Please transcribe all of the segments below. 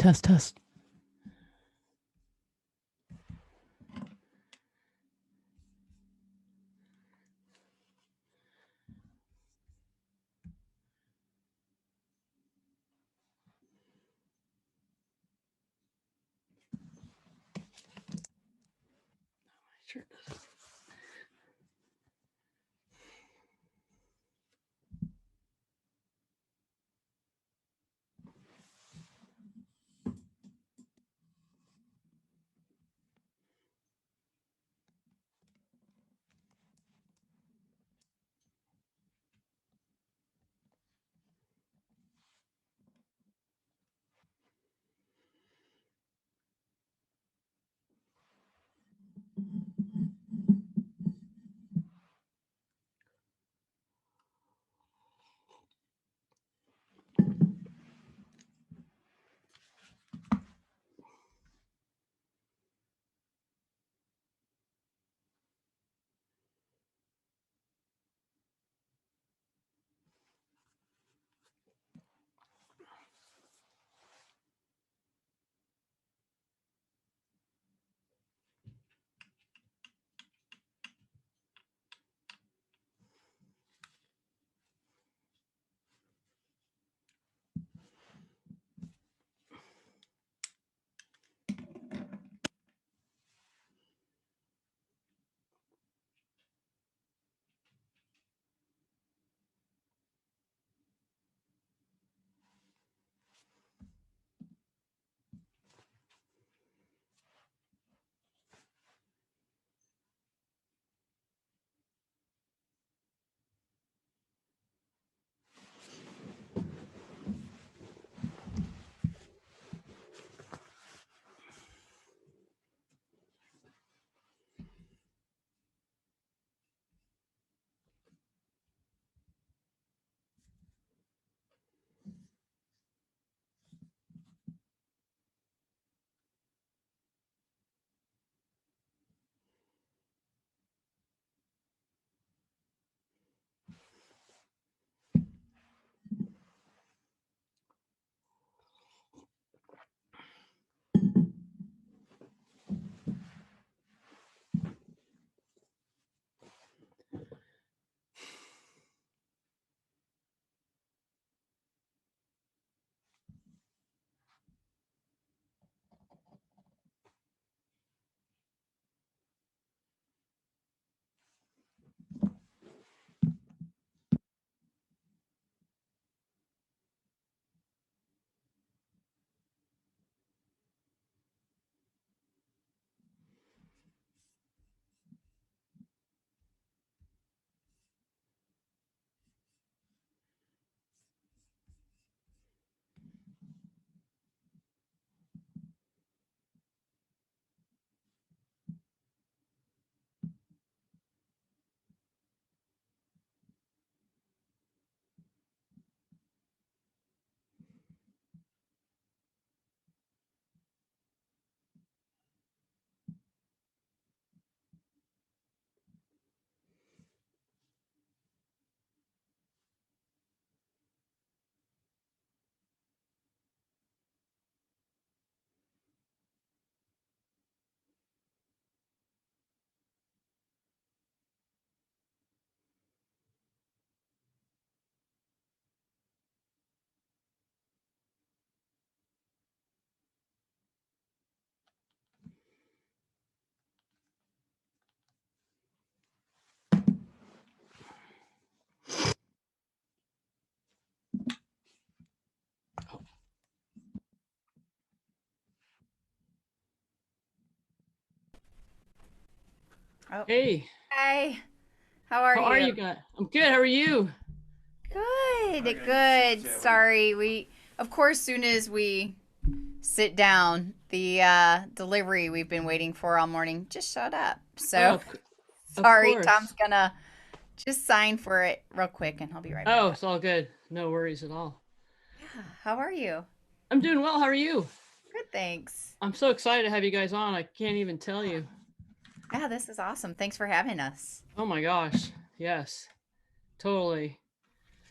Test, test. Sure does. Oh, Hey, hi. How are how are you? you guys? I'm good. How are you? Good, good. Sorry, of course, soon as we sit down, the delivery we've been waiting for all morning just showed up. Oh, So of sorry, Tom's course. gonna just sign for it real quick, and he'll be right back Oh, up. it's all good. No worries at all. Yeah, how are you? I'm doing well. How are you? Good, thanks. I'm so excited to have you guys on. I can't even tell you. Yeah, this is awesome. Thanks for having us. Oh my gosh. Yes, totally.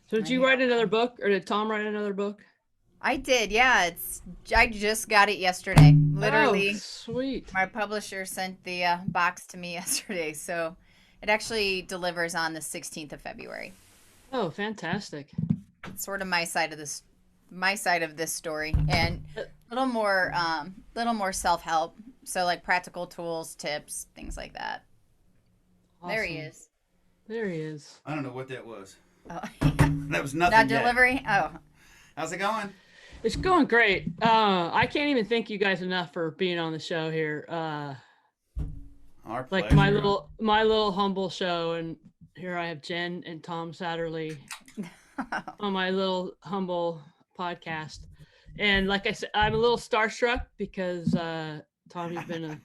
So, did I'm you here. write another book or did Tom write another book? I did. Yeah, I just got it yesterday. Oh, Literally, sweet. my publisher sent the box to me yesterday, so it actually delivers on the 16th of February. Oh, fantastic. It's sort of my side of this story, and Uh, little more self help. So like practical tools, tips, things like that. There he Awesome. is. There he is. I don't know what that was. Oh, That was not nothing yet. delivery. Oh, How's it going? It's going great. I can't even thank you guys enough for being on the show here. Our Like pleasure. my little humble show, and here I have Jen and Tom Satterly on my little humble podcast. And like I said, I'm a little starstruck because Tom, I've been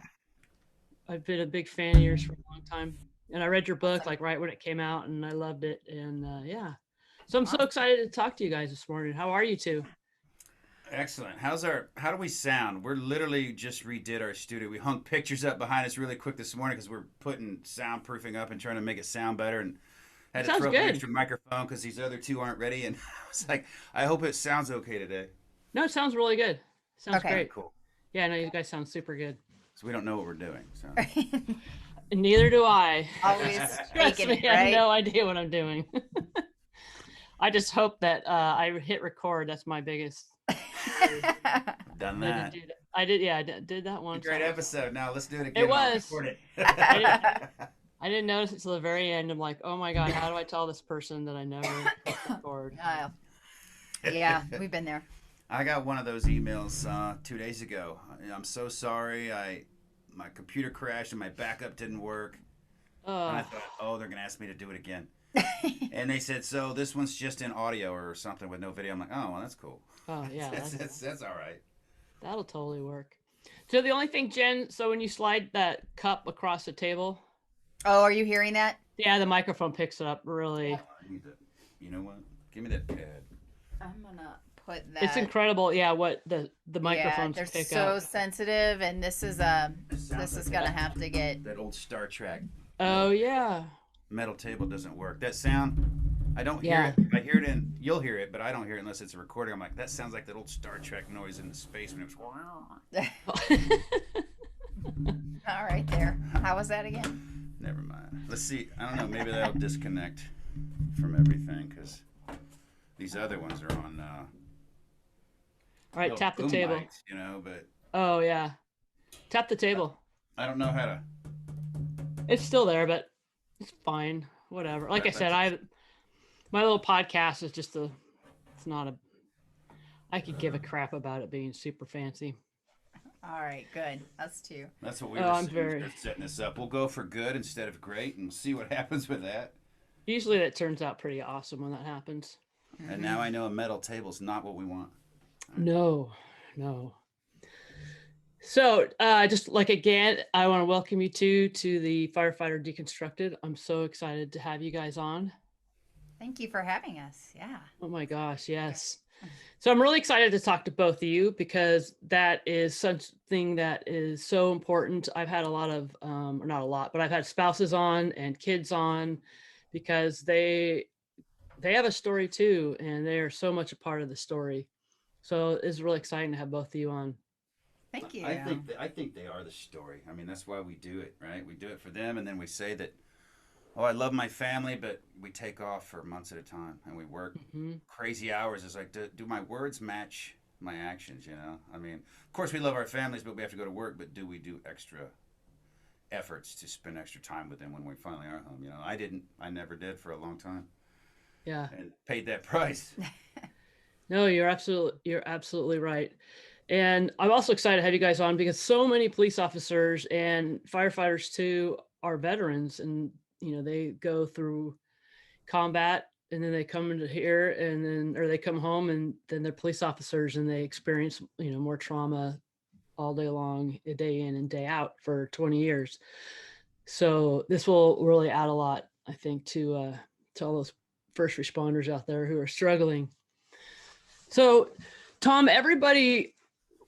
a big fan of yours for a long time, and I read your book awesome, like right when it came out, and I loved it. And yeah, so I'm so awesome. excited to talk to you guys this morning. How are you two? Excellent. How do we sound? We're literally just redid our studio. We hung pictures up behind us really quick this morning because we're putting soundproofing up and trying to make it sound better, and It had to sounds throw up an good. extra microphone because these other two aren't ready. And I was like, I hope it sounds okay today. No, it sounds really good. Sounds Okay. great. Cool. Yeah, no, you guys sound super good. So we don't know what we're doing. So And neither do I. Always Trust faking me, it, I have right? no idea what I'm doing. I just hope that I hit record. That's my biggest. done I that. did. I did. Yeah, I did that A once. great I episode. Now let's do it again. It and I'll was. record it. I didn't. I didn't notice it till the very end. I'm like, oh my god, how do I tell this person that I never hit record? Yeah, we've been there. I got one of those emails 2 days ago. I'm so sorry. My computer crashed and my backup didn't work. And I Oh, thought, oh, they're gonna ask me to do it again. And they said, so this one's just in audio or something with no video. I'm like, oh, well, that's cool. oh yeah, That's all right. that'll totally work. So the only thing, Jen, so when you slide that cup across the table, Oh, are you hearing that? yeah, the microphone picks it up really. I need to, you know what? Give me that pad. I'm gonna put It's that. incredible, yeah, what the Yeah, microphones they're pick so up. sensitive, and this is Sounds like gonna have to get. that old Star Trek Oh yeah, metal table doesn't work. That sound, I don't hear yeah. it. I hear it you'll hear it, but I don't hear it unless it's a recording. I'm like, that sounds like that old Star Trek noise in the space when it was. All right, there. How was that again? Never mind. Let's see. I don't know. Maybe that'll disconnect from everything because these other ones are on All right, little tap the boom table. mics, But Oh yeah, tap the table. I don't know how to. It's still there, but it's fine. Whatever. Like I said, That's my little podcast is just a. It's not a. I could give a crap about it being super fancy. All right, good. Us too. That's what we Oh, were I'm saying. very. Start setting this up. We'll go for good instead of great and see what happens with that. Usually that turns out pretty awesome when that happens. And now I know a metal table's not what we want. No, no. So, just like again, I want to welcome you to the Firefighter Deconstructed. I'm so excited to have you guys on. Thank you for having us. Yeah. Oh my gosh, yes. So I'm really excited to talk to both of you because that is something that is so important. I've had a lot of, or not a lot, but I've had spouses on and kids on because they have a story too, and they are so much a part of the story. So it's really exciting to have both of you on. Thank you. I think they are the story. I mean, that's why we do it, right? We do it for them, and then we say that, oh, I love my family, but we take off for months at a time, and we work Hmm. crazy hours. It's like, do my words match my actions? I mean, of course we love our families, but we have to go to work. But do we do extra efforts to spend extra time with them when we finally are home? I didn't. I never did for a long time, Yeah. and paid that price. No, you're absolutely right. And I'm also excited to have you guys on because so many police officers and firefighters too are veterans, and they go through combat and then they come into here and then or they come home and then they're police officers and they experience more trauma all day long, a day in and day out for 20 years. So this will really add a lot, I think, to all those first responders out there who are struggling. So Tom, everybody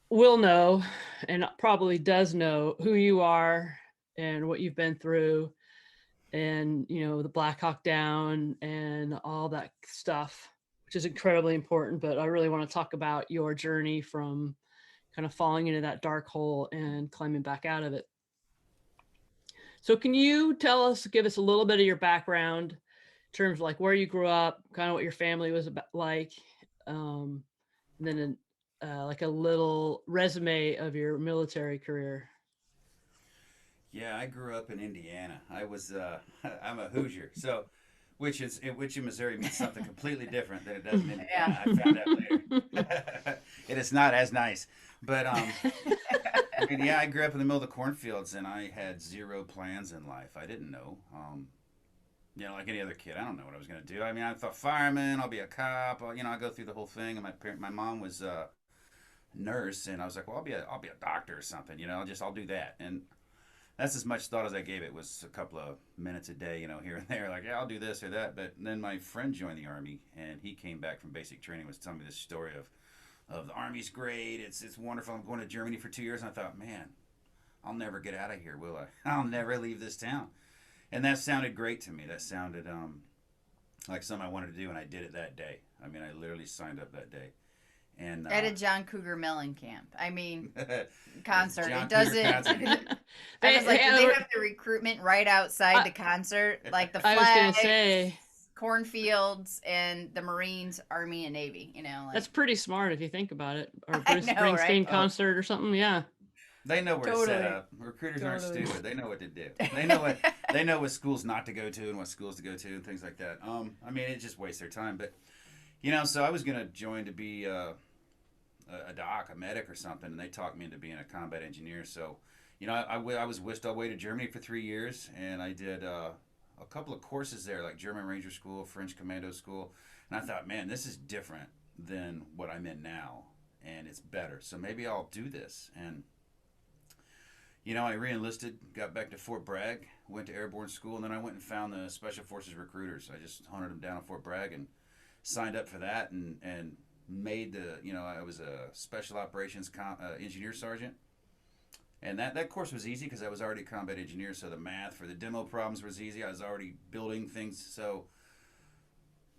will know and probably does know who you are and what you've been through and the Black Hawk Down and all that stuff. which is incredibly important. But I really want to talk about your journey from kind of falling into that dark hole and climbing back out of it. So can you give us a little bit of your background in terms of like where you grew up, kind of what your family was about, like, and then like a little resume of your military career? Yeah, I grew up in Indiana. I was I'm a Hoosier, so which in Missouri means something completely different than it does in Yeah. Indiana. I found out later. It is not as nice, but I mean, yeah, I grew up in the middle of the cornfields, and I had zero plans in life. I didn't know. Like any other kid, I don't know what I was going to do. I mean, I thought fireman, I'll be a cop. I'll go through the whole thing. And my mom was a nurse, and I was like, well, I'll be a doctor or something. I'll do that. And that's as much thought as I gave it. Was a couple of minutes a day, here and there. Like, yeah, I'll do this or that. But then my friend joined the army, and he came back from basic training. Was telling me this story of the army's great. It's wonderful. I'm going to Germany for 2 years, and I thought, man, I'll never get out of here, will I? I'll never leave this town. And that sounded great to me. That sounded like something I wanted to do, and I did it that day. I mean, I literally signed up that day. And At a John Cougar Mellencamp. I mean, concert. John It doesn't. Cougar concert. I was like, Hey, did they have the recruitment right outside the concert? Like the I was gonna flags, say cornfields, and the Marines, Army, and Navy. Like, that's pretty smart if you think about it. Or I Bruce know, Springsteen right? concert or something. Yeah. They know where to set Totally. up. Recruiters aren't Totally. stupid. They know what to do. They know what schools not to go to and what schools to go to and things like that. I mean, it just wastes their time. But so I was gonna join to be a doc, a medic or something, and they talked me into being a combat engineer. So, I was whisked all the way to Germany for 3 years, and I did a couple of courses there, like German Ranger School, French Commando School, and I thought, man, this is different than what I'm in now, and it's better. So maybe I'll do this. And I re-enlisted, got back to Fort Bragg, went to airborne school, and then I went and found the Special Forces recruiters. I just hunted them down at Fort Bragg and signed up for that, and made I was a special operations engineer sergeant, and that course was easy because I was already a combat engineer, so the math for the demo problems was easy. I was already building things, so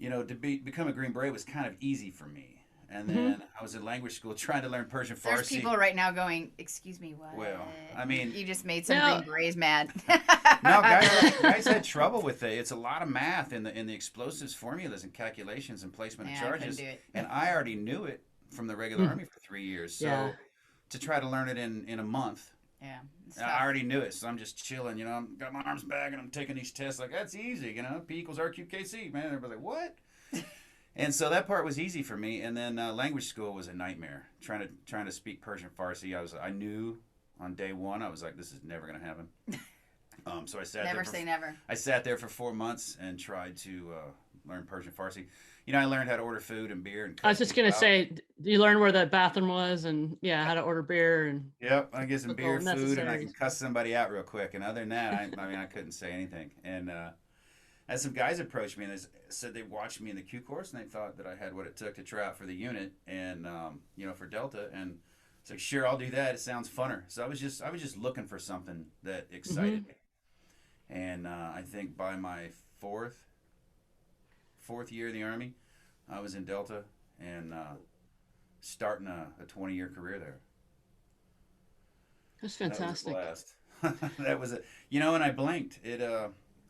to become a Green Beret was kind of easy for me. And then I was in language school trying to learn Persian Farsi. there's people right now going, "Excuse me, what?" Well, I mean, you just made some No. Green Berets mad. no, guys had trouble with it. It's a lot of math in the explosives formulas and calculations and placement Yeah, of I couldn't charges. do it. And I already knew it from the regular army for 3 years. So Yeah. to try to learn it in a month, Yeah, it's I tough. already knew it. So I'm just chilling, I'm got my arms back and I'm taking these tests like that's easy, P equals RQKC, man. Everybody's like, what? And so that part was easy for me. And then language school was a nightmare. Trying to speak Persian Farsi, I knew on day one, I was like, this is never going to happen. So I sat Never there say never. I sat there for 4 months and tried to learn Persian Farsi. I learned how to order food and beer. And I was just gonna say, you learn where the bathroom was, and how to order beer, and yep, I get some Typical beer, food, and I necessaries. can cuss somebody out real quick. And other than that, I mean, I couldn't say anything. And as some guys approached me and they said they watched me in the Q course and they thought that I had what it took to try out for the unit and for Delta. And it's like, sure, I'll do that. It sounds funner. So I was just looking for something that excited me. And I think by my fourth year in the Army, I was in Delta and starting a 20-year career there. that's fantastic. That was a blast. That was and I blanked.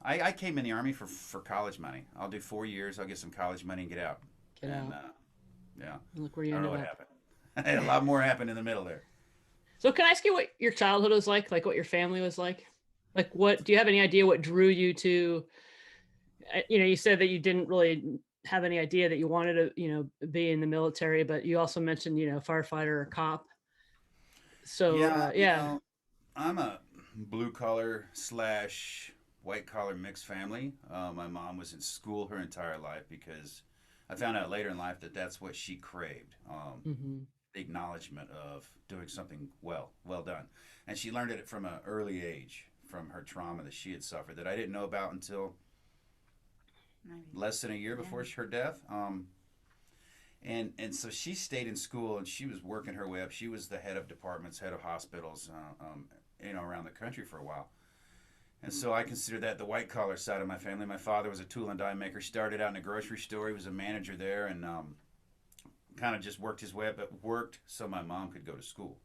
I came in the Army for college money. I'll do 4 years. I'll get some college money and get out. Get and, out. Yeah. And look where I you don't know ended what up. happened. A lot more happened in the middle there. So can I ask you what your childhood was like what your family was like? Like, what do you have any idea what drew you to? You said that you didn't really have any idea that you wanted to, be in the military, but you also mentioned, firefighter or cop. So Yeah, I'm a blue collar / white collar mixed family. My mom was in school her entire life because I found out later in life that that's what she craved. mhm. The acknowledgement of doing something well done. And she learned it from an early age from her trauma that she had suffered that I didn't know about until less than a year before her death. And so she stayed in school and she was working her way up. She was the head of departments, head of hospitals, around the country for a while. And so I consider that the white collar side of my family. My father was a tool and die maker. Started out in a grocery store. He was a manager there, and kind of just worked his way up, but worked so my mom could go to school.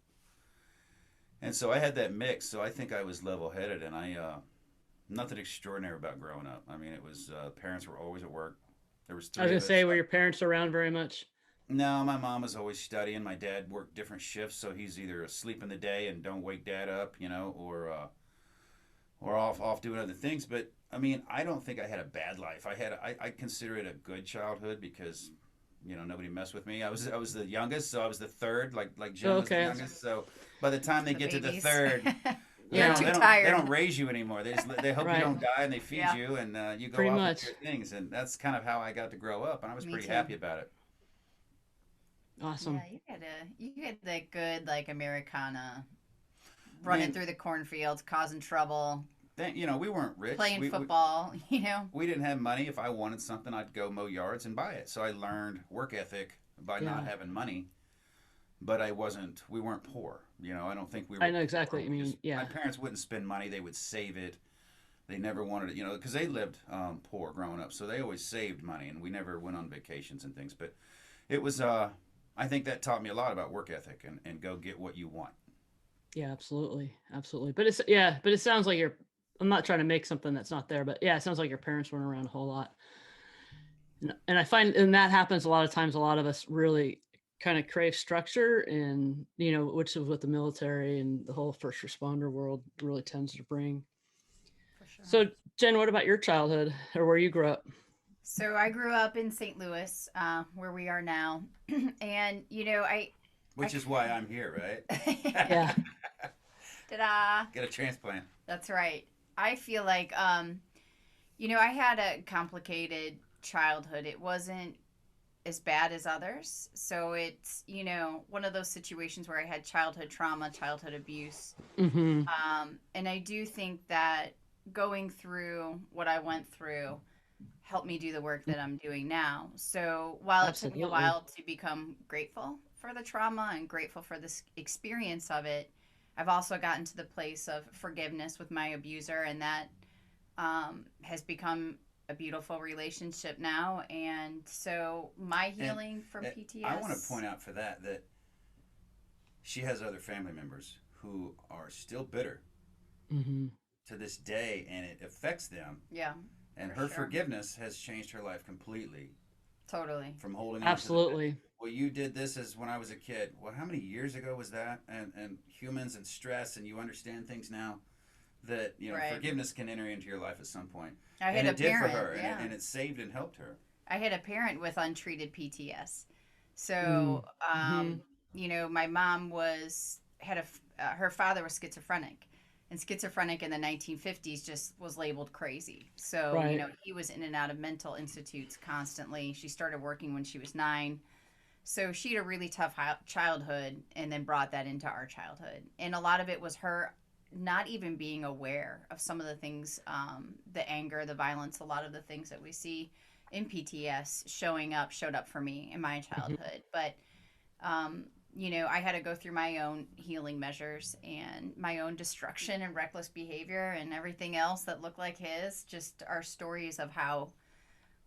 And so I had that mix. So I think I was level headed, and I nothing extraordinary about growing up. I mean, it was parents were always at work. There was I was three gonna of say, us. were your parents around very much? No, my mom was always studying. My dad worked different shifts, so he's either asleep in the day and don't wake dad up, or off doing other things. But I mean, I don't think I had a bad life. I consider it a good childhood because nobody messed with me. I was the youngest, so I was the third, like Jim Oh, was the okay. youngest. So by the time they The get to the babies. third, You're too they tired. don't raise you anymore. They hope you Right. don't die and they feed Yeah. you and you go Pretty off much. with your things. And that's kind of how I got to grow up, and I was Me pretty too. happy about it. Awesome. Yeah, you had the good like Americana running Man, through the cornfields, causing trouble, we weren't rich. playing We football. we didn't have money. If I wanted something, I'd go mow yards and buy it. So I learned work ethic by not Yeah. having money. But we weren't poor. I don't think we were I know exactly poor. what you mean. My Yeah. parents wouldn't spend money. They would save it. They never wanted it, because they lived poor growing up. So they always saved money, and we never went on vacations and things. But it was, I think that taught me a lot about work ethic and go get what you want. Yeah, absolutely. Absolutely. But it sounds like I'm not trying to make something that's not there, but yeah, it sounds like your parents weren't around a whole lot. And I find, and that happens a lot of times, a lot of us really kind of crave structure and, which is what the military and the whole first responder world really tends to bring. For sure. So Jen, what about your childhood or where you grew up? So I grew up in St. Louis, where we are now, and Which is why I'm here, right? Yeah. Ta-da! Get a transplant. That's right. I feel like, I had a complicated childhood. It wasn't as bad as others. So it's, one of those situations where I had childhood trauma, childhood abuse. Mm-hmm. And I do think that going through what I went through helped me do the work that I'm doing now. So while it took me a Absolutely. while to become grateful for the trauma and grateful for this experience of it, I've also gotten to the place of forgiveness with my abuser, and that has become a beautiful relationship now. And so my healing from PTS. I want to point out for that she has other family members who are still bitter Mm-hmm. to this day, and it affects them. Yeah, And for her sure. forgiveness has changed her life completely Totally. from holding on to Absolutely. well, you did this as when I was a kid. Well, how many years ago was that? And humans and stress, and you understand things now that Right. forgiveness can enter into your life at some point. I had And a it did for parent. her, Yeah. and it saved and helped her. I had a parent with untreated PTS. So, Mhm. my mom her father was schizophrenic, and schizophrenic in the 1950s just was labeled crazy. So, Right. he was in and out of mental institutes constantly. She started working when she was 9. So she had a really tough childhood and then brought that into our childhood. And a lot of it was her not even being aware of some of the things, the anger, the violence, a lot of the things that we see in PTS showed up for me in my childhood. But, I had to go through my own healing measures and my own destruction and reckless behavior and everything else that looked like his. Just our stories of how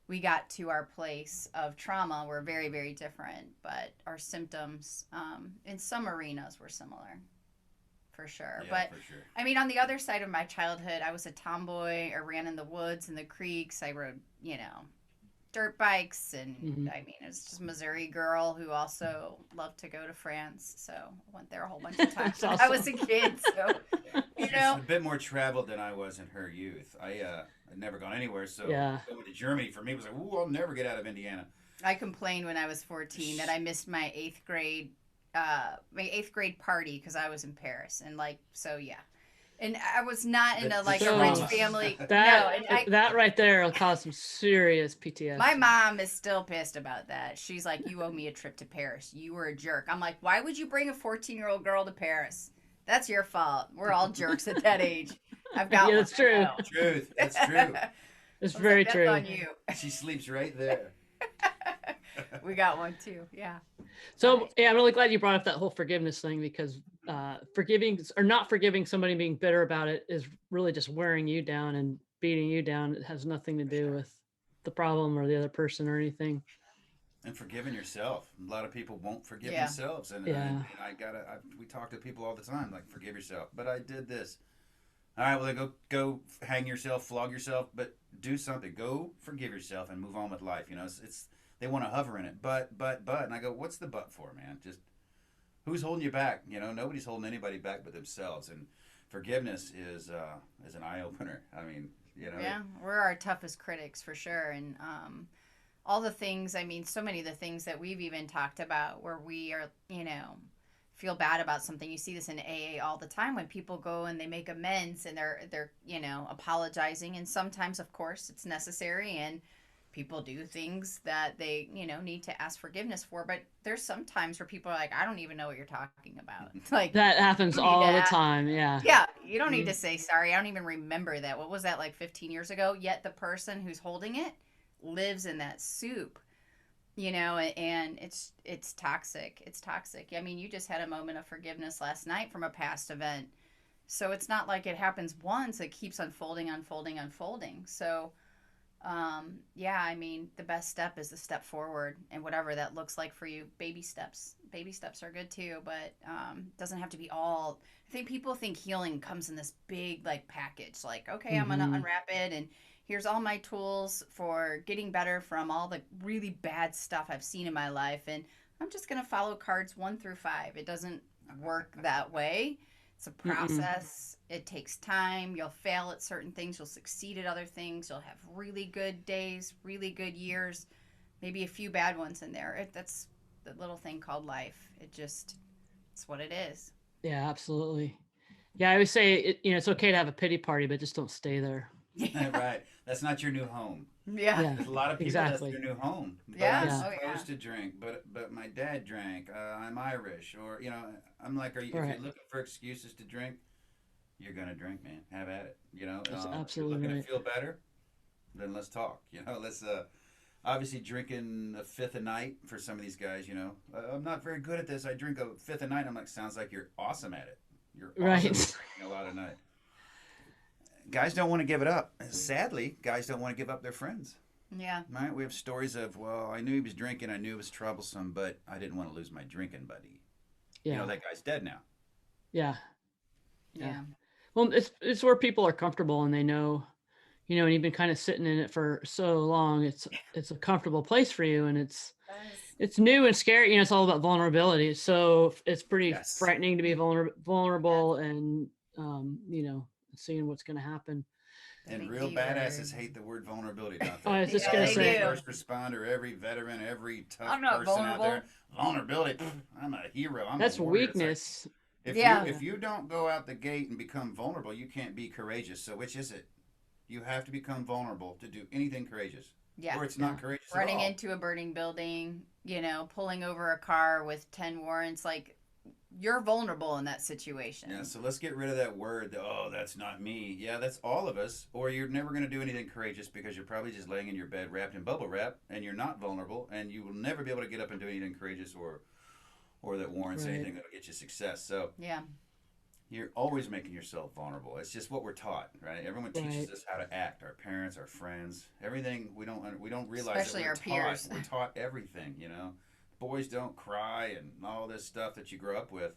we got to our place of trauma were very, very different, but our symptoms in some arenas were similar, for sure. Yeah, But for sure. I mean, on the other side of my childhood, I was a tomboy. I ran in the woods and the creeks. I rode, dirt bikes, and Mhm. I mean, it was just a Missouri girl who also loved to go to France. So I went there a whole bunch of times That's when I was a awesome. kid. So She's a bit more traveled than I was in her youth. I'd never gone anywhere, so Yeah. going to Germany for me was like, ooh, I'll never get out of Indiana. I complained when I was 14 that I missed my eighth grade party because I was in Paris, and yeah, and I was not in a The rich trauma. family. No, That and that right there will cause some serious PTSD. my mom is still pissed about that. She's like, "You owe me a trip to Paris. You were a jerk." I'm like, "Why would you bring a 14-year-old girl to Paris? That's your fault. We're all jerks at that age." I've got Yeah, one, that's true. I know. Truth. That's true. It's I was very like, "That's true. on you." She sleeps right there. We got one too. Yeah. So Nice. yeah, I'm really glad you brought up that whole forgiveness thing, because forgiving or not forgiving somebody, being bitter about it, is really just wearing you down and beating you down. It has nothing to For do sure. with the problem or the other person or anything. And forgiving yourself. A lot of people won't forgive Yeah. themselves, and Yeah. we talk to people all the time, like, forgive yourself. But I did this. All right, well, then go hang yourself, flog yourself, but do something. Go forgive yourself and move on with life. You know, it's they want to hover in it, but, and I go, what's the but for, man? Just who's holding you back? You know, nobody's holding anybody back but themselves. And forgiveness is an eye opener. I mean, you know, Yeah, we're our toughest critics for sure. And all the things, I mean, so many of the things that we've even talked about where we are, feel bad about something. You see this in AA all the time when people go and they make amends and they're apologizing. And sometimes, of course, it's necessary, and people do things that they need to ask forgiveness for. But there's some times where people are like, I don't even know what you're talking about. It's like, That you happens don't need to all the ask. time. Yeah. Yeah, you don't need Mhm. to say sorry. I don't even remember that. What was that, like 15 years ago? Yet the person who's holding it lives in that soup, and it's toxic. It's toxic. I mean, you just had a moment of forgiveness last night from a past event. So it's not like it happens once, it keeps unfolding, unfolding, unfolding. So yeah, I mean, the best step is the step forward, and whatever that looks like for you. Baby steps are good too, but doesn't have to be all. I think people think healing comes in this big like package, like, okay, I'm gonna Mhm. unwrap it, and here's all my tools for getting better from all the really bad stuff I've seen in my life, and I'm just gonna follow cards 1 through 5. It doesn't work that way. It's a Mm-mm. process. It takes time. You'll fail at certain things. You'll succeed at other things. You'll have really good days, really good years, maybe a few bad ones in there. That's the little thing called life. It's what it is. Yeah, absolutely. Yeah, I always say it's okay to have a pity party, but just don't stay there. Yeah. right. That's not your new home. Yeah. Yeah, There's a lot of people that's exactly. their new home. But I'm Yeah. Yeah, Oh, yeah. supposed to drink. But my dad drank. I'm Irish, or I'm like, if you're right. looking for excuses to drink, you're gonna drink, man. Have at it. That's If you're absolutely looking to right. feel better, then let's talk. Let's obviously drinking a fifth a night for some of these guys. I'm not very good at this. I drink a fifth a night. I'm like, sounds like you're awesome at it. You're awesome at Right. drinking a lot a night. Guys don't want to give it up. Sadly, guys don't want to give up their friends. Yeah. Right? We have stories of, well, I knew he was drinking, I knew it was troublesome, but I didn't want to lose my drinking buddy. Yeah. That guy's dead now. Yeah. Yeah. Yeah. Well, it's where people are comfortable and they know, and you've been kind of sitting in it for so long. It's a comfortable place for you, and Yes. it's new and scary. It's all about vulnerability. So it's pretty Yes. frightening to be Yes. vulnerable, and seeing what's going to happen. The And big real V word. badasses hate the word vulnerability, don't they? I was just Yeah, going to they Every say, do. first responder, every veteran, every tough I'm not person out vulnerable. there, vulnerability. I'm a hero. I'm a that's warrior. It's like, weakness. if you Yeah. Yeah. if you don't go out the gate and become vulnerable, you can't be courageous. So which is it? You have to become vulnerable to do anything courageous, Yeah. or it's Yeah. not courageous at Running all. into a burning building, pulling over a car with 10 warrants, like, you're vulnerable in that Yeah, situation. so let's get rid of that word. Oh, that's not me. Yeah, that's all of us. Or you're never going to do anything courageous because you're probably just laying in your bed wrapped in bubble wrap, and you're not vulnerable, and you will never be able to get up and do anything courageous or that warrants Right. anything that'll get you success. So Yeah. you're always making yourself vulnerable. It's just what we're taught, right? Everyone teaches Right. us how to act. Our parents, our friends, everything. We don't realize that Especially our peers. We're taught everything. Boys don't cry and all this stuff that you grow up with.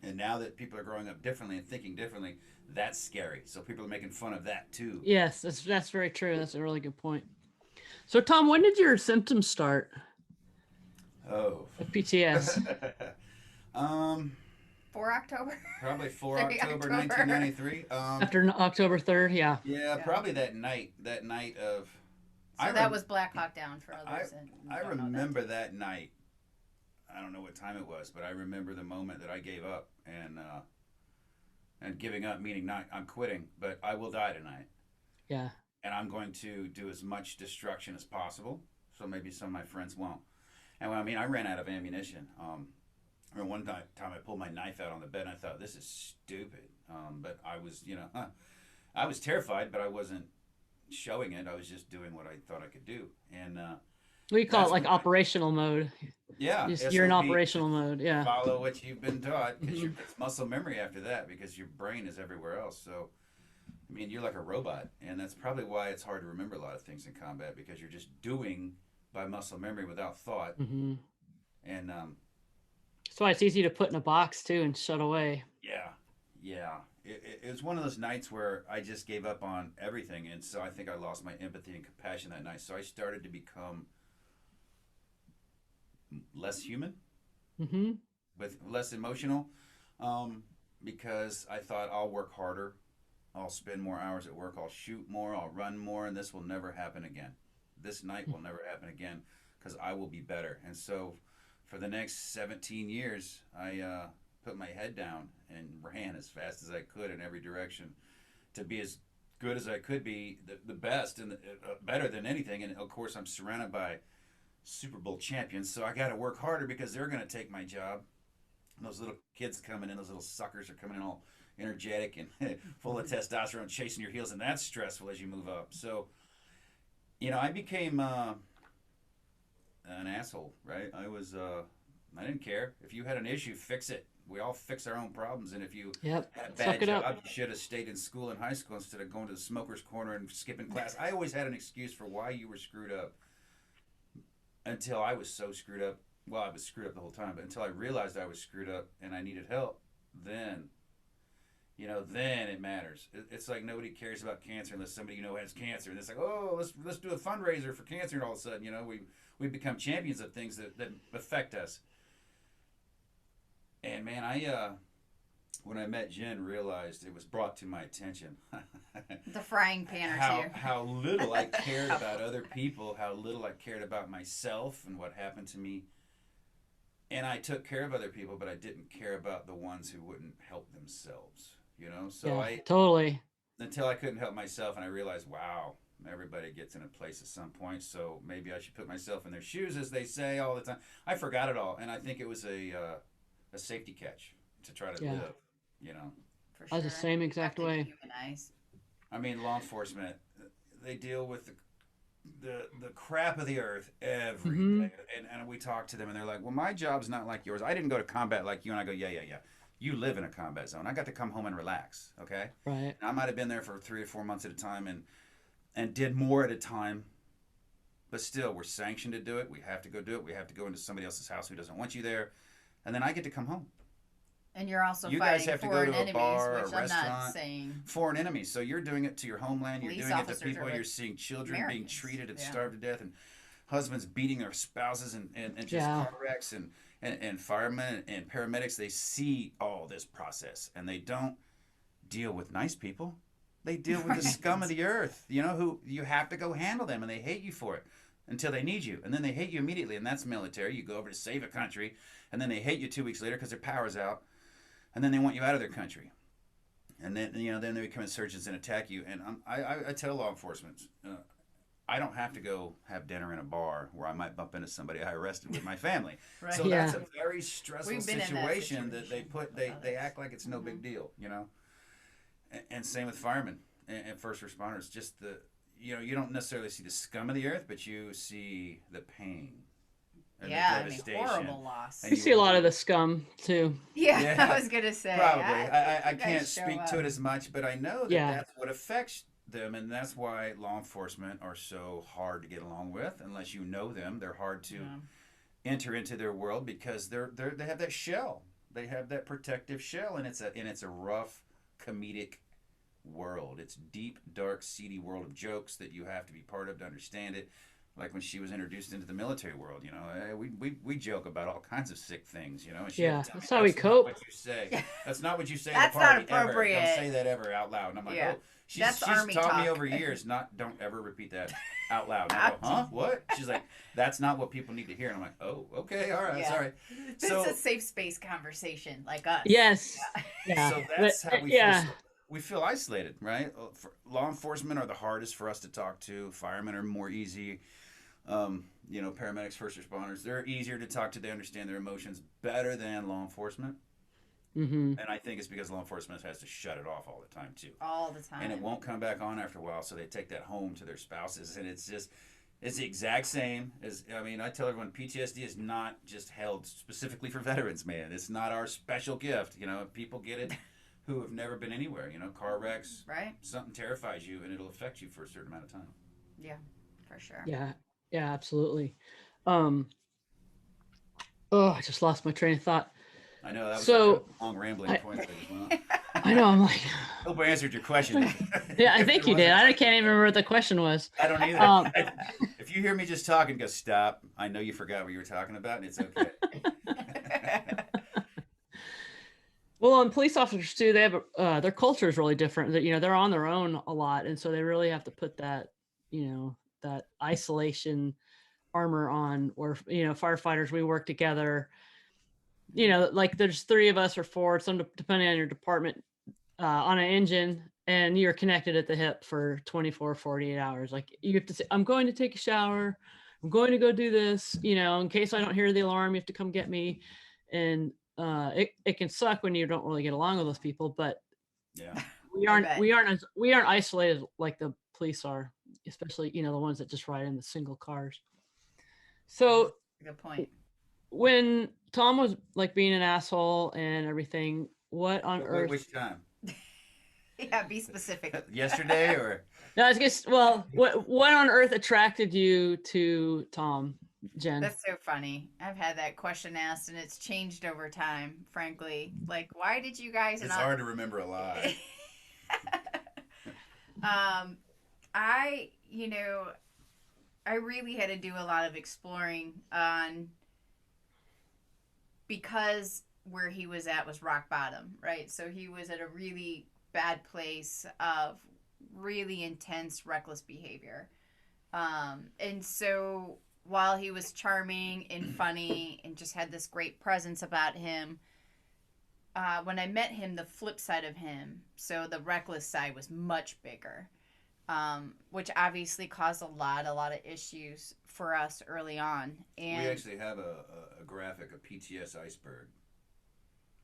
And now that people are growing up differently and thinking differently, that's scary. So people are making fun of that too. Yes, that's very true. That's a really good point. So, Tom, when did your symptoms start Oh. of PTS? um, For October? Probably 4 3 October October. 1993. After October 3rd? Yeah. Yeah, Yeah. probably that night. That night of. So that was Black Hawk Down for I others that I don't know remember that night. I don't know what time it was, but I remember the moment that I gave up, and giving up meaning not I'm quitting, but I will die tonight, Yeah. and I'm going to do as much destruction as possible. So maybe some of my friends won't. And I mean, I ran out of ammunition. I remember one time I pulled my knife out on the bed, and I thought this is stupid. But I was, I was terrified, but I wasn't showing it. I was just doing what I thought I could do, and We call it That's like when operational mode. yeah, You're in SOP. operational mode. Yeah. Follow what you've been taught because Hmm. it's muscle memory after that because your brain is everywhere else. So I mean, you're like a robot, and that's probably why it's hard to remember a lot of things in combat because you're just doing by muscle memory without thought. Hmm. And That's why it's easy to put in a box too and shut away. yeah, yeah, it was one of those nights where I just gave up on everything, and so I think I lost my empathy and compassion that night. So I started to become less human, Hmm. with less emotional, um, because I thought I'll work harder, I'll spend more hours at work, I'll shoot more, I'll run more, and this will never happen again. This night will never happen again because I will be better. And so for the next 17 years, I put my head down and ran as fast as I could in every direction to be as good as I could be, the best and better than anything. And of course, I'm surrounded by Super Bowl champions, so I got to work harder because they're going to take my job. And those little kids coming in, those little suckers are coming in all energetic and full of testosterone, chasing your heels, and that's stressful as you move up. So, I became an asshole, right? I didn't care. If you had an issue, fix it. We all fix our own problems, and if you Yep. had a Suck bad it up. job, you should have stayed in school in high school instead of going to the smoker's corner and skipping class. I always had an excuse for why you were screwed up until I was so screwed up. Well, I was screwed up the whole time, but until I realized I was screwed up and I needed help, then then it matters. It's like nobody cares about cancer unless somebody has cancer, and it's like, oh, let's do a fundraiser for cancer, and all of a sudden, we become champions of things that affect us. And man, I when I met Jen, realized it was brought to my attention The frying pan or how two. how little I cared about other people, how little I cared about myself and what happened to me. And I took care of other people, but I didn't care about the ones who wouldn't help themselves. So Yeah. I Totally. until I couldn't help myself, and I realized, wow, everybody gets in a place at some point. So maybe I should put myself in their shoes, as they say all the time. I forgot it all, and I think it was a safety catch to try to Yeah. live. You know, For I was the sure. same You have exact to way. dehumanize. I mean, law enforcement, they deal with the crap of the earth every Hmm. day, and we talk to them, and they're like, well, my job's not like yours. I didn't go to combat like you. And I go, yeah, yeah, yeah. You live in a combat zone. I got to come home and relax. Okay, Right. and I might have been there for 3 or 4 months at a time, and did more at a time. But still, we're sanctioned to do it. We have to go do it. We have to go into somebody else's house who doesn't want you there, and then I get to come home. And you're also You guys fighting have to go foreign to a enemies, bar or which a I'm not restaurant. saying. Foreign enemies. So you're doing it to your homeland. You're Police doing it to officers people. are You're with seeing children being Americans. treated and Yeah. starved to death, and husbands beating their spouses, and just Yeah. car wrecks, and firemen and paramedics. They see all this process, and they don't deal with nice people. They deal with the scum of the earth, who you have to go handle them, and they hate you for it until they need you. And then they hate you immediately, and that's military. You go over to save a country, and then they hate you 2 weeks later because their power's out, and then they want you out of their country. And then they become insurgents and attack you. And I tell law enforcement, I don't have to go have dinner in a bar where I might bump into somebody I arrested with my family. Right. So Yeah. that's a very stressful We've been in that situation that they situation put. with They others. act like it's no big deal. And same with firemen and first responders. Just you don't necessarily see the scum of the earth, but you see the pain and Yeah, the I mean, devastation. horrible loss. And You see a lot of the scum too. Yeah, Yeah, I was gonna say. probably. I you guys can't show speak to up. it as much, but I know that Yeah. that's what affects them, and that's why law enforcement are so hard to get along with. Unless you know them, they're hard to Yeah. enter into their world because they have that shell. They have that protective shell, and it's a rough, comedic world. It's deep, dark, seedy world of jokes that you have to be part of to understand it. Like when she was introduced into the military world, we joke about all kinds of sick things, and she Yeah. had to tell me, That's how we that's not cope. what you say. That's not what you say That's at a not party ever. appropriate. Don't say that ever out loud. And I'm like, Yeah. oh, she's That's Army taught me talk. over years, don't ever repeat that out loud. And I go, huh? What? She's like, that's not what people need to hear. And I'm like, oh, okay, all right, Yeah. sorry. This So- is a safe space conversation, like us. Yes. Yeah. So that's But, how we yeah. feel. We feel isolated, right? Law enforcement are the hardest for us to talk to. Firemen are more easy. Paramedics, first responders, they're easier to talk to. They understand their emotions better than law enforcement. Hmm. And I think it's because law enforcement has to shut it off all the time too. All the time. And it won't come back on after a while, so they take that home to their spouses, and it's It's the exact same as, I mean, I tell everyone PTSD is not just held specifically for veterans, man. It's not our special gift. You know, people get it who have never been anywhere. You know, car wrecks, Right? something terrifies you and it'll affect you for a certain amount of time. Yeah, for sure. Yeah. Yeah, absolutely. Um, oh, I just lost my train of thought. I know that was like a So long rambling I, point that I just went on. I know I'm like, Hope I answered your question. yeah, I If think there you did. wasn't, I can't even remember what the question was. I don't either. Um, If you hear me just talking, go stop. I know you forgot what you were talking about, and it's okay. well, and police officers too, they have their culture is really different. That they're on their own a lot, and so they really have to put that that isolation armor on. Or firefighters, we work together. Like there's three of us or four, some depending on your department, on an engine, and you're connected at the hip for 24, 48 hours. Like you have to say, I'm going to take a shower. I'm going to go do this, in case I don't hear the alarm, you have to come get me. And it can suck when you don't really get along with those people, but Yeah. we I aren't bet. we aren't isolated like the police are, especially, the ones that just ride in the single cars. So Good point. when Tom was like being an asshole and everything, what on earth? Which time? Yeah, be specific. Yesterday or? No, I guess. Well, what on earth attracted you to Tom, Jen? That's so funny. I've had that question asked, and it's changed over time. Frankly, like, why did you guys? It's hard to remember a lot. I, I really had to do a lot of exploring on because where he was at was rock bottom, right? So he was at a really bad place of really intense, reckless behavior. And so while he was charming and funny and just had this great presence about him, when I met him, the flip side of him, so the reckless side was much bigger, which obviously caused a lot of issues for us early on. And We actually have a graphic, a PTS iceberg,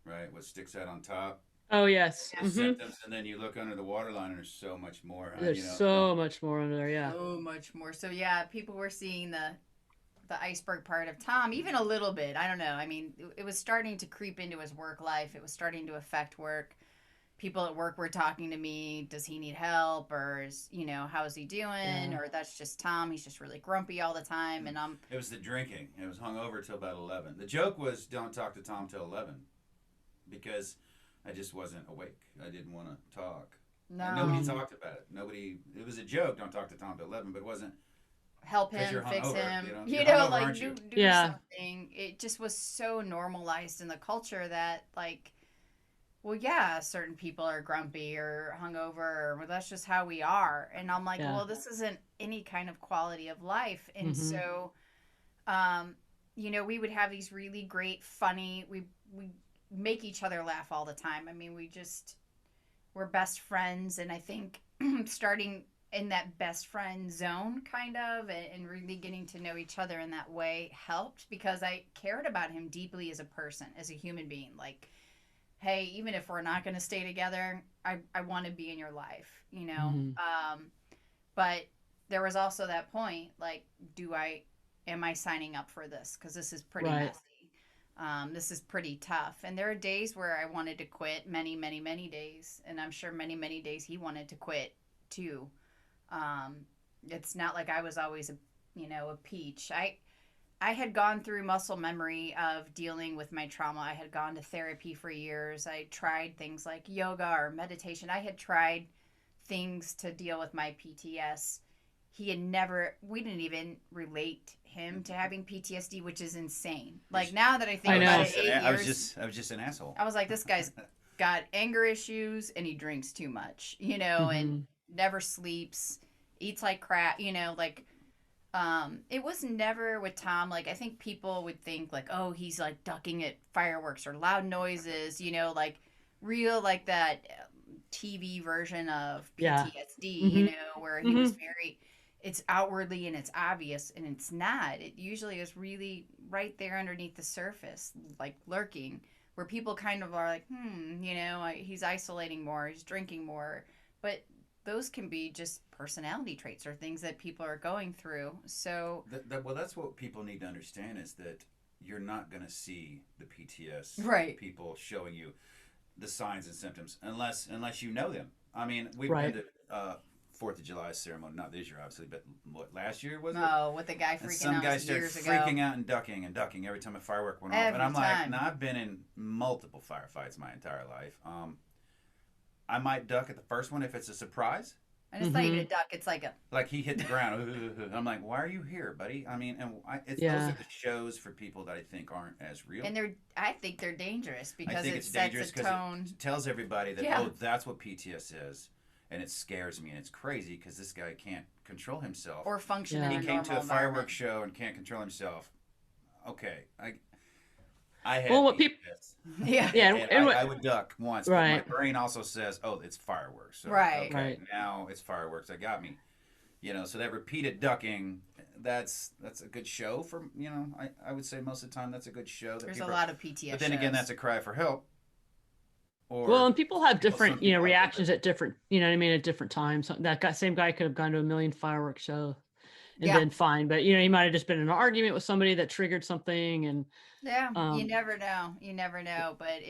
right? What sticks out on top, Oh yes. Yeah. symptoms, and then you look under the waterline, and there's so much more. There's so much more under there. Yeah. so much more. So yeah, people were seeing the iceberg part of Tom, even a little bit. I don't know. I mean, it was starting to creep into his work life. It was starting to affect work. People at work were talking to me. Does he need help? Or how is he doing? Yeah. Or that's just Tom. He's just really grumpy all the time. And It was the drinking. It was hung over till about 11. The joke was don't talk to Tom till 11 because I just wasn't awake. I didn't want to talk. no, And nobody talked about it. It was a joke, don't talk to Tom till 11, but it wasn't. help 'Cause him, you're fix hungover, him. you're hungover, Like aren't you? do Yeah. something. It just was so normalized in the culture that like, well, yeah, certain people are grumpy or hungover, or well, that's just how we are. And I'm like, Yeah. well, this isn't any kind of quality of life. And Mhm. so, we would have these really great, funny. We make each other laugh all the time. I mean, we're best friends, and I think starting in that best friend zone kind of and really getting to know each other in that way helped because I cared about him deeply as a person, as a human being. Like, hey, even if we're not going to stay together, I want to be in your life, Mhm. But there was also that point, like, am I signing up for this? Because this is pretty Right. messy. This is pretty tough. And there are days where I wanted to quit, many, many, many days. And I'm sure many, many days he wanted to quit too. It's not like I was always a peach. I had gone through muscle memory of dealing with my trauma. I had gone to therapy for years. I tried things like yoga or meditation. I had tried things to deal with my PTS. We didn't even relate him to having PTSD, which is insane. Like now that I think I know. about it, 8 I was years, just an asshole. I was like, this guy's got anger issues and he drinks too much, and never sleeps, eats like crap, it was never with Tom. Like, I think people would think like, oh, he's like ducking at fireworks or loud noises, like real, like that TV version of Yeah. PTSD, Mhm. where he was it's outwardly and it's obvious and it's not. It usually is really right there underneath the surface, like lurking, where people kind of are like, he's isolating more, he's drinking more. But those can be just personality traits or things that people are going through. So Well, that's what people need to understand is that you're not going to see the PTS right. people showing you the signs and symptoms unless you know them. I mean, we've been Right. to Fourth of July ceremony, not this year obviously, but what last year was it? Oh, with the guy And freaking some out guy started years ago. freaking out and ducking every time a firework went off. And Every I'm like, time. now I've been in multiple firefights my entire life. I might duck at the first one if it's a surprise. And it's not even a duck. It's like a Like he hit the ground. I'm like, why are you here, buddy? I mean, those Yeah. are the shows for people that I think aren't as real. and I think they're dangerous I because think it it's sets dangerous a because tone. it tells everybody that, Yeah. oh, that's what PTS is. And it scares me and it's crazy because this guy can't control himself. Or function Yeah. in He a came normal to a environment. fireworks show and can't control himself. Okay, I had Well, what people, PTS. Yeah. yeah, And I would duck once, but my right. brain also says, "Oh, it's fireworks." So, Right. okay, Right. now it's fireworks. That got me. So that repeated ducking, that's a good show for I would say most of the time that's a good show. That There's a people lot of PTS But then again, shows. that's a cry for help. Well, Or and people have some different, people are reactions different. at different, at different times. Same guy could have gone to a million fireworks show and Yeah. been fine, but he might have just been in an argument with somebody that triggered something, and Yeah. You um, never know. You never know. But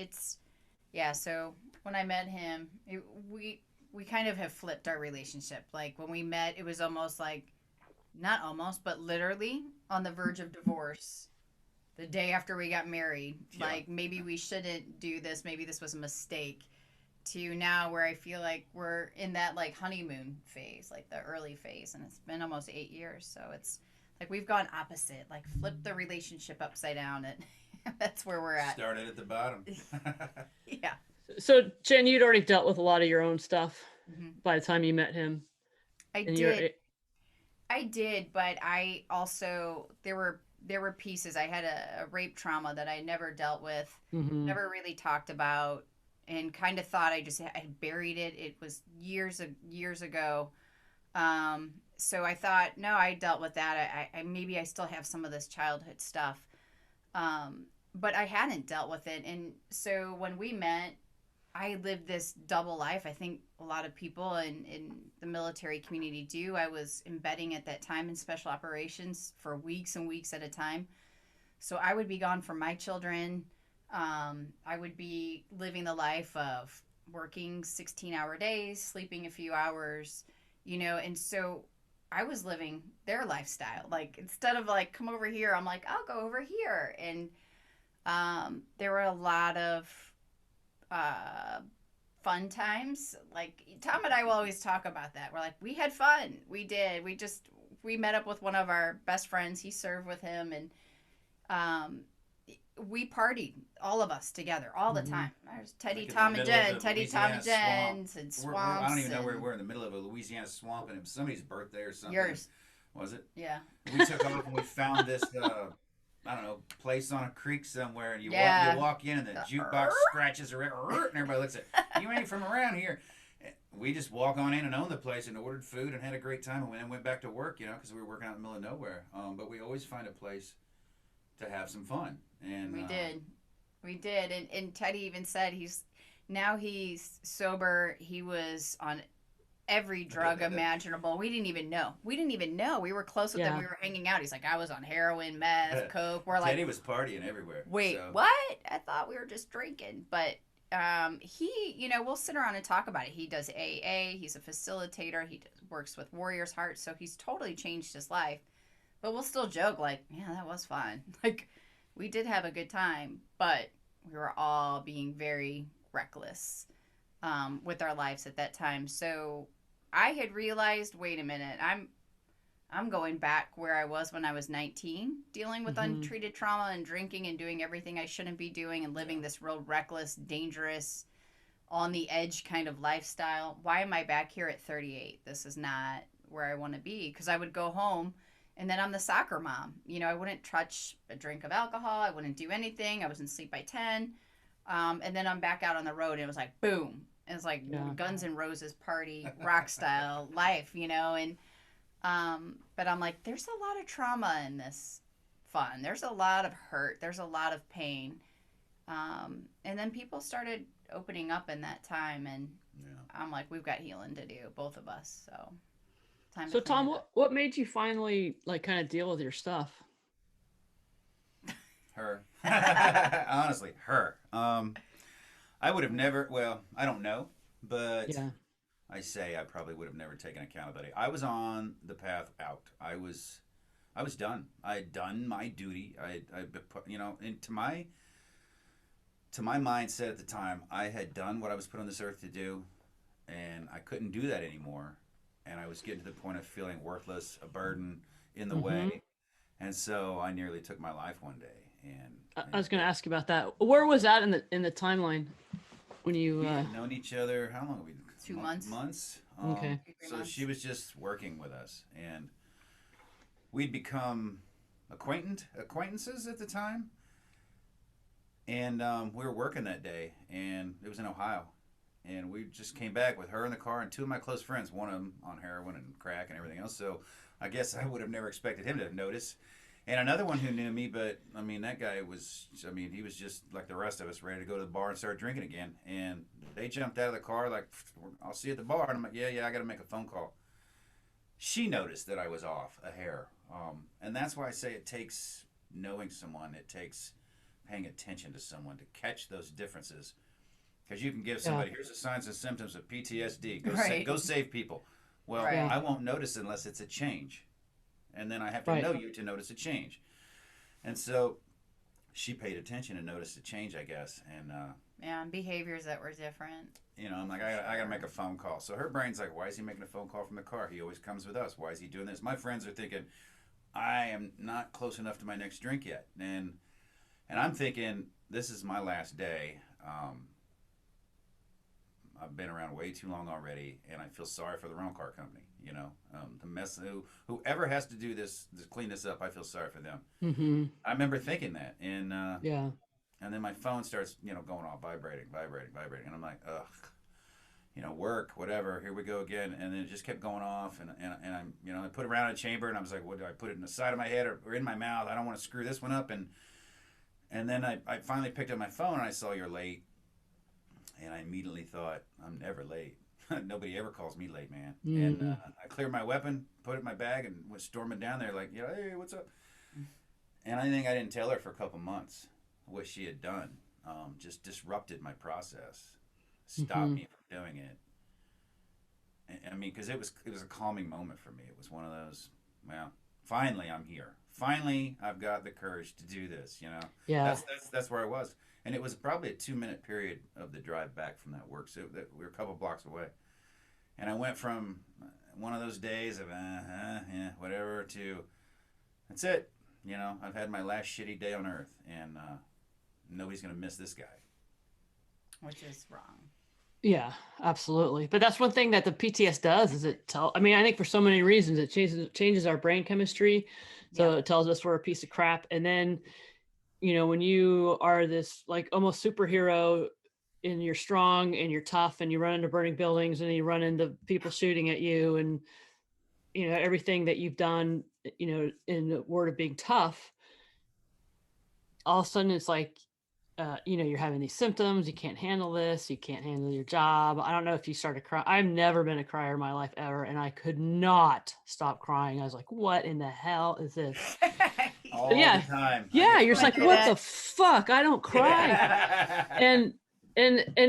yeah. So when I met him, we kind of have flipped our relationship. Like when we met, it was almost like, not almost, but literally on the verge of divorce. The day after we got married, Yeah. like maybe we shouldn't do this. Maybe this was a mistake. To now where I feel like we're in that like honeymoon phase, like the early phase, and it's been almost 8 years. So it's like we've gone opposite, like flipped the relationship upside down, and that's where we're at. Started at the bottom. Yeah. so Jen, you'd already dealt with a lot of your own stuff hmm by the time you met him, I and did. I did, but I also there were pieces. I had a rape trauma that I never dealt with, mm-hmm. never really talked about, and kind of thought I buried it. It was years ago. So I thought, no, I dealt with that. I maybe I still have some of this childhood stuff, but I hadn't dealt with it. And so when we met, I lived this double life. I think a lot of people in the military community do. I was embedding at that time in special operations for weeks and weeks at a time. So I would be gone from my children. I would be living the life of working 16-hour days, sleeping a few hours, and so I was living their lifestyle. Like instead of like, come over here, I'm like, I'll go over here. And there were a lot of fun times. Like Tom and I will always talk about that. We're like, we had fun. We did. We met up with one of our best friends. He served with him, and we partied, all of us together, all the Mhm. time. There's Teddy, Like in Tom, the and middle of Jen, the Teddy, Tom, and Louisiana Jen's, and We're, swamps. I don't even know where and we're in the middle of a Louisiana swamp, and it was somebody's birthday or something. yours. Was it? Yeah. We took off and we found this, I don't know, place on a creek somewhere, and Yeah. you walk in, and the jukebox scratches around, and everybody looks at you ain't from around here. We just walk on in and owned the place and ordered food and had a great time, and then went back to work, because we were working out in the middle of nowhere. But we always find a place to have some fun. And We did. We did. And Teddy even said he's sober. He was on every drug imaginable. We didn't even know. We were close with him. Yeah. We were hanging out. He's like, I was on heroin, meth, coke. We're like, Teddy was partying everywhere. wait, so. what? I thought we were just drinking. But he, we'll sit around and talk about it. He does AA. He's a facilitator. Works with Warriors Heart. So he's totally changed his life. But we'll still joke like, yeah, that was fun. Like, we did have a good time, but we were all being very reckless with our lives at that time. So I had realized, wait a minute, I'm going back where I was when I was 19, dealing with Mhm. untreated trauma and drinking and doing everything I shouldn't be doing and living this real reckless, dangerous, on the edge kind of lifestyle. Why am I back here at 38? This is not where I want to be, because I would go home. And then I'm the soccer mom. I wouldn't touch a drink of alcohol. I wouldn't do anything. I was in sleep by 10. And then I'm back out on the road, and it was like, boom. It was like Yeah. Guns N' Roses party, rock style life, And, but I'm like, there's a lot of trauma in this fun. There's a lot of hurt. There's a lot of pain. And then people started opening up in that time. And Yeah. I'm like, we've got healing to do, both of us. So time to So clean Tom, it up. what made you finally like kind of deal with your stuff? Her. Honestly, her. I would have never. Well, I don't know, but Yeah. I say I probably would have never taken accountability. I was on the path out. I was done. I had done my duty. I put, to my mindset at the time, I had done what I was put on this earth to do, and I couldn't do that anymore. And I was getting to the point of feeling worthless, a burden in the Mm-hmm. way, and so I nearly took my life one day. I And was going to ask you about that. Where was that in the timeline when you? we had known each other. How long? We 2 months, months. Okay. 3 So months. she was just working with us, and we'd become acquaintances at the time. And we were working that day, and it was in Ohio. And we just came back with her in the car and two of my close friends, one of them on heroin and crack and everything else. So I guess I would have never expected him to have noticed. And another one who knew me, but I mean, that guy was, I mean, he was just like the rest of us, ready to go to the bar and start drinking again. And they jumped out of the car like, I'll see you at the bar. And I'm like, yeah, I got to make a phone call. She noticed that I was off a hair. And that's why I say it takes knowing someone, it takes paying attention to someone to catch those differences. Because you can give Yeah. somebody, here's the signs and symptoms of PTSD. Right. Go save people. Well, Right. I won't notice unless it's a change. And then I have to Right. know you to notice a change. And so she paid attention and noticed a change, I guess. And, Yeah, and behaviors that were different. I'm like, I got to make a phone call. So her brain's like, why is he making a phone call from the car? He always comes with us. Why is he doing this? My friends are thinking, I am not close enough to my next drink yet. And I'm thinking, this is my last day. I've been around way too long already, and I feel sorry for the rental car company. The mess whoever has to do this to clean this up, I feel sorry for them. Mm-hmm. I remember thinking that, and Yeah. and then my phone starts going off, vibrating, and I'm like, ugh, work, whatever. Here we go again, and then it just kept going off, and I'm I put it around in a chamber, and I was like, what do I put it in the side of my head or in my mouth? I don't want to screw this one up, and then I finally picked up my phone and I saw you're late. And I immediately thought, I'm never late. Nobody ever calls me late, man. Mm-hmm. And I cleared my weapon, put it in my bag, and was storming down there like, hey, what's up? And I think I didn't tell her for a couple months what she had done. Just disrupted my process, stopped me from doing it. And I mean, because it was a calming moment for me. It was one of those, well, finally I'm here. Finally, I've got the courage to do this. Yeah. That's where I was. And it was probably a 2-minute period of the drive back from that work. So that we were a couple blocks away. And I went from one of those days of, yeah, whatever, to, that's it. I've had my last shitty day on earth. And nobody's going to miss this guy. Which is wrong. Yeah, absolutely. But that's one thing that the PTS does is I mean, I think for so many reasons, it changes our brain chemistry. So it tells us we're a piece of crap. And then, when you are this like almost superhero and you're strong and you're tough and you run into burning buildings and you run into people shooting at you and, everything that you've done, in the word of being tough, all of a sudden it's like, you're having these symptoms, you can't handle this, you can't handle your job. I don't know if you started crying. I've never been a crier in my life ever. And I could not stop crying. I was like, what in the hell is this? All the time. Yeah. You're just like, what the fuck? I don't cry. and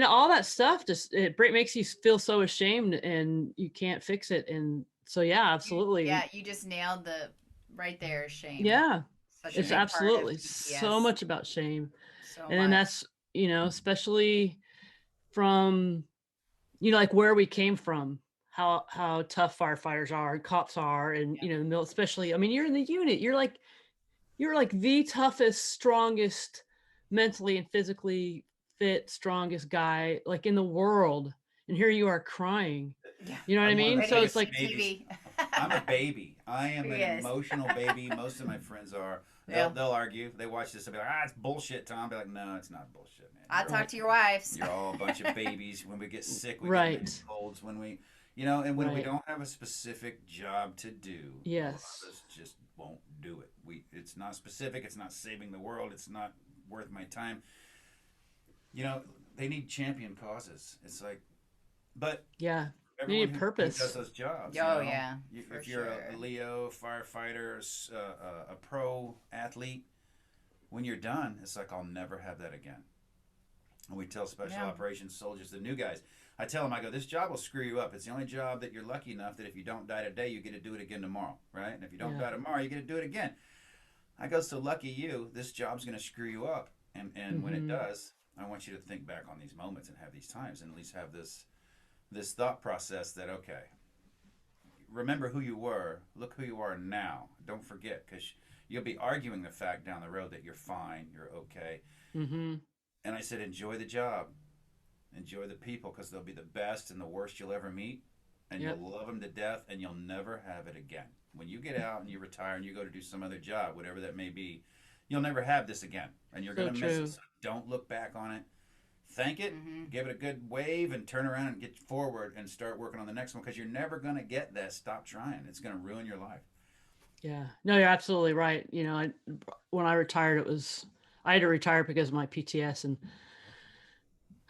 all that stuff it makes you feel so ashamed and you can't fix it. And so, yeah, absolutely. You just nailed the right there, shame. Yeah. Such It's absolutely so much about shame. So and then that's, especially from, like where we came from, how tough firefighters are and cops are. And, especially, I mean, you're in the unit, you're like the toughest, strongest, mentally and physically fit, strongest guy like in the world. And here you are crying. Yeah. You know what I mean? So it's like, I'm a baby. I am an emotional baby. Most of my friends are. They'll argue. They watch this and be like, it's bullshit, Tom. I'll be like, no, it's not bullshit, man. I'll talk to your wives. You're all a bunch of babies. When we get sick, we get colds. When we, and when we don't have a specific job to do, yes, a lot of us just won't do it. It's not specific. It's not saving the world. It's not worth my time. They need champion causes. It's like, But Yeah. You everyone need who does purpose. those jobs, Oh, yeah, for if you're sure. a Leo, firefighter, a pro athlete, when you're done, it's like, I'll never have that again. And we tell special Yeah. operations soldiers, the new guys, I tell them, I go, this job will screw you up. It's the only job that you're lucky enough that if you don't die today, you get to do it again tomorrow, right? And if you don't Yeah. die tomorrow, you get to do it again. I go, so lucky you, this job's going to screw you up. And when it Mm-hmm. does, I want you to think back on these moments and have these times and at least have this thought process that, okay, remember who you were, look who you are now. Don't forget, because you'll be arguing the fact down the road that you're fine, you're okay. Mm-hmm. And I said, enjoy the job, enjoy the people, because they'll be the best and the worst you'll ever meet, and Yep. you'll love them to death, and you'll never have it again. When you get out and you retire and you go to do some other job, whatever that may be, you'll never have this again, and you're So going to miss it. true. So don't look back on it. Thank it, Mm-hmm. give it a good wave, and turn around and get forward and start working on the next one, because you're never going to get that. Stop trying. It's going to ruin your life. Yeah. No, you're absolutely right. When I retired, I had to retire because of my PTS, and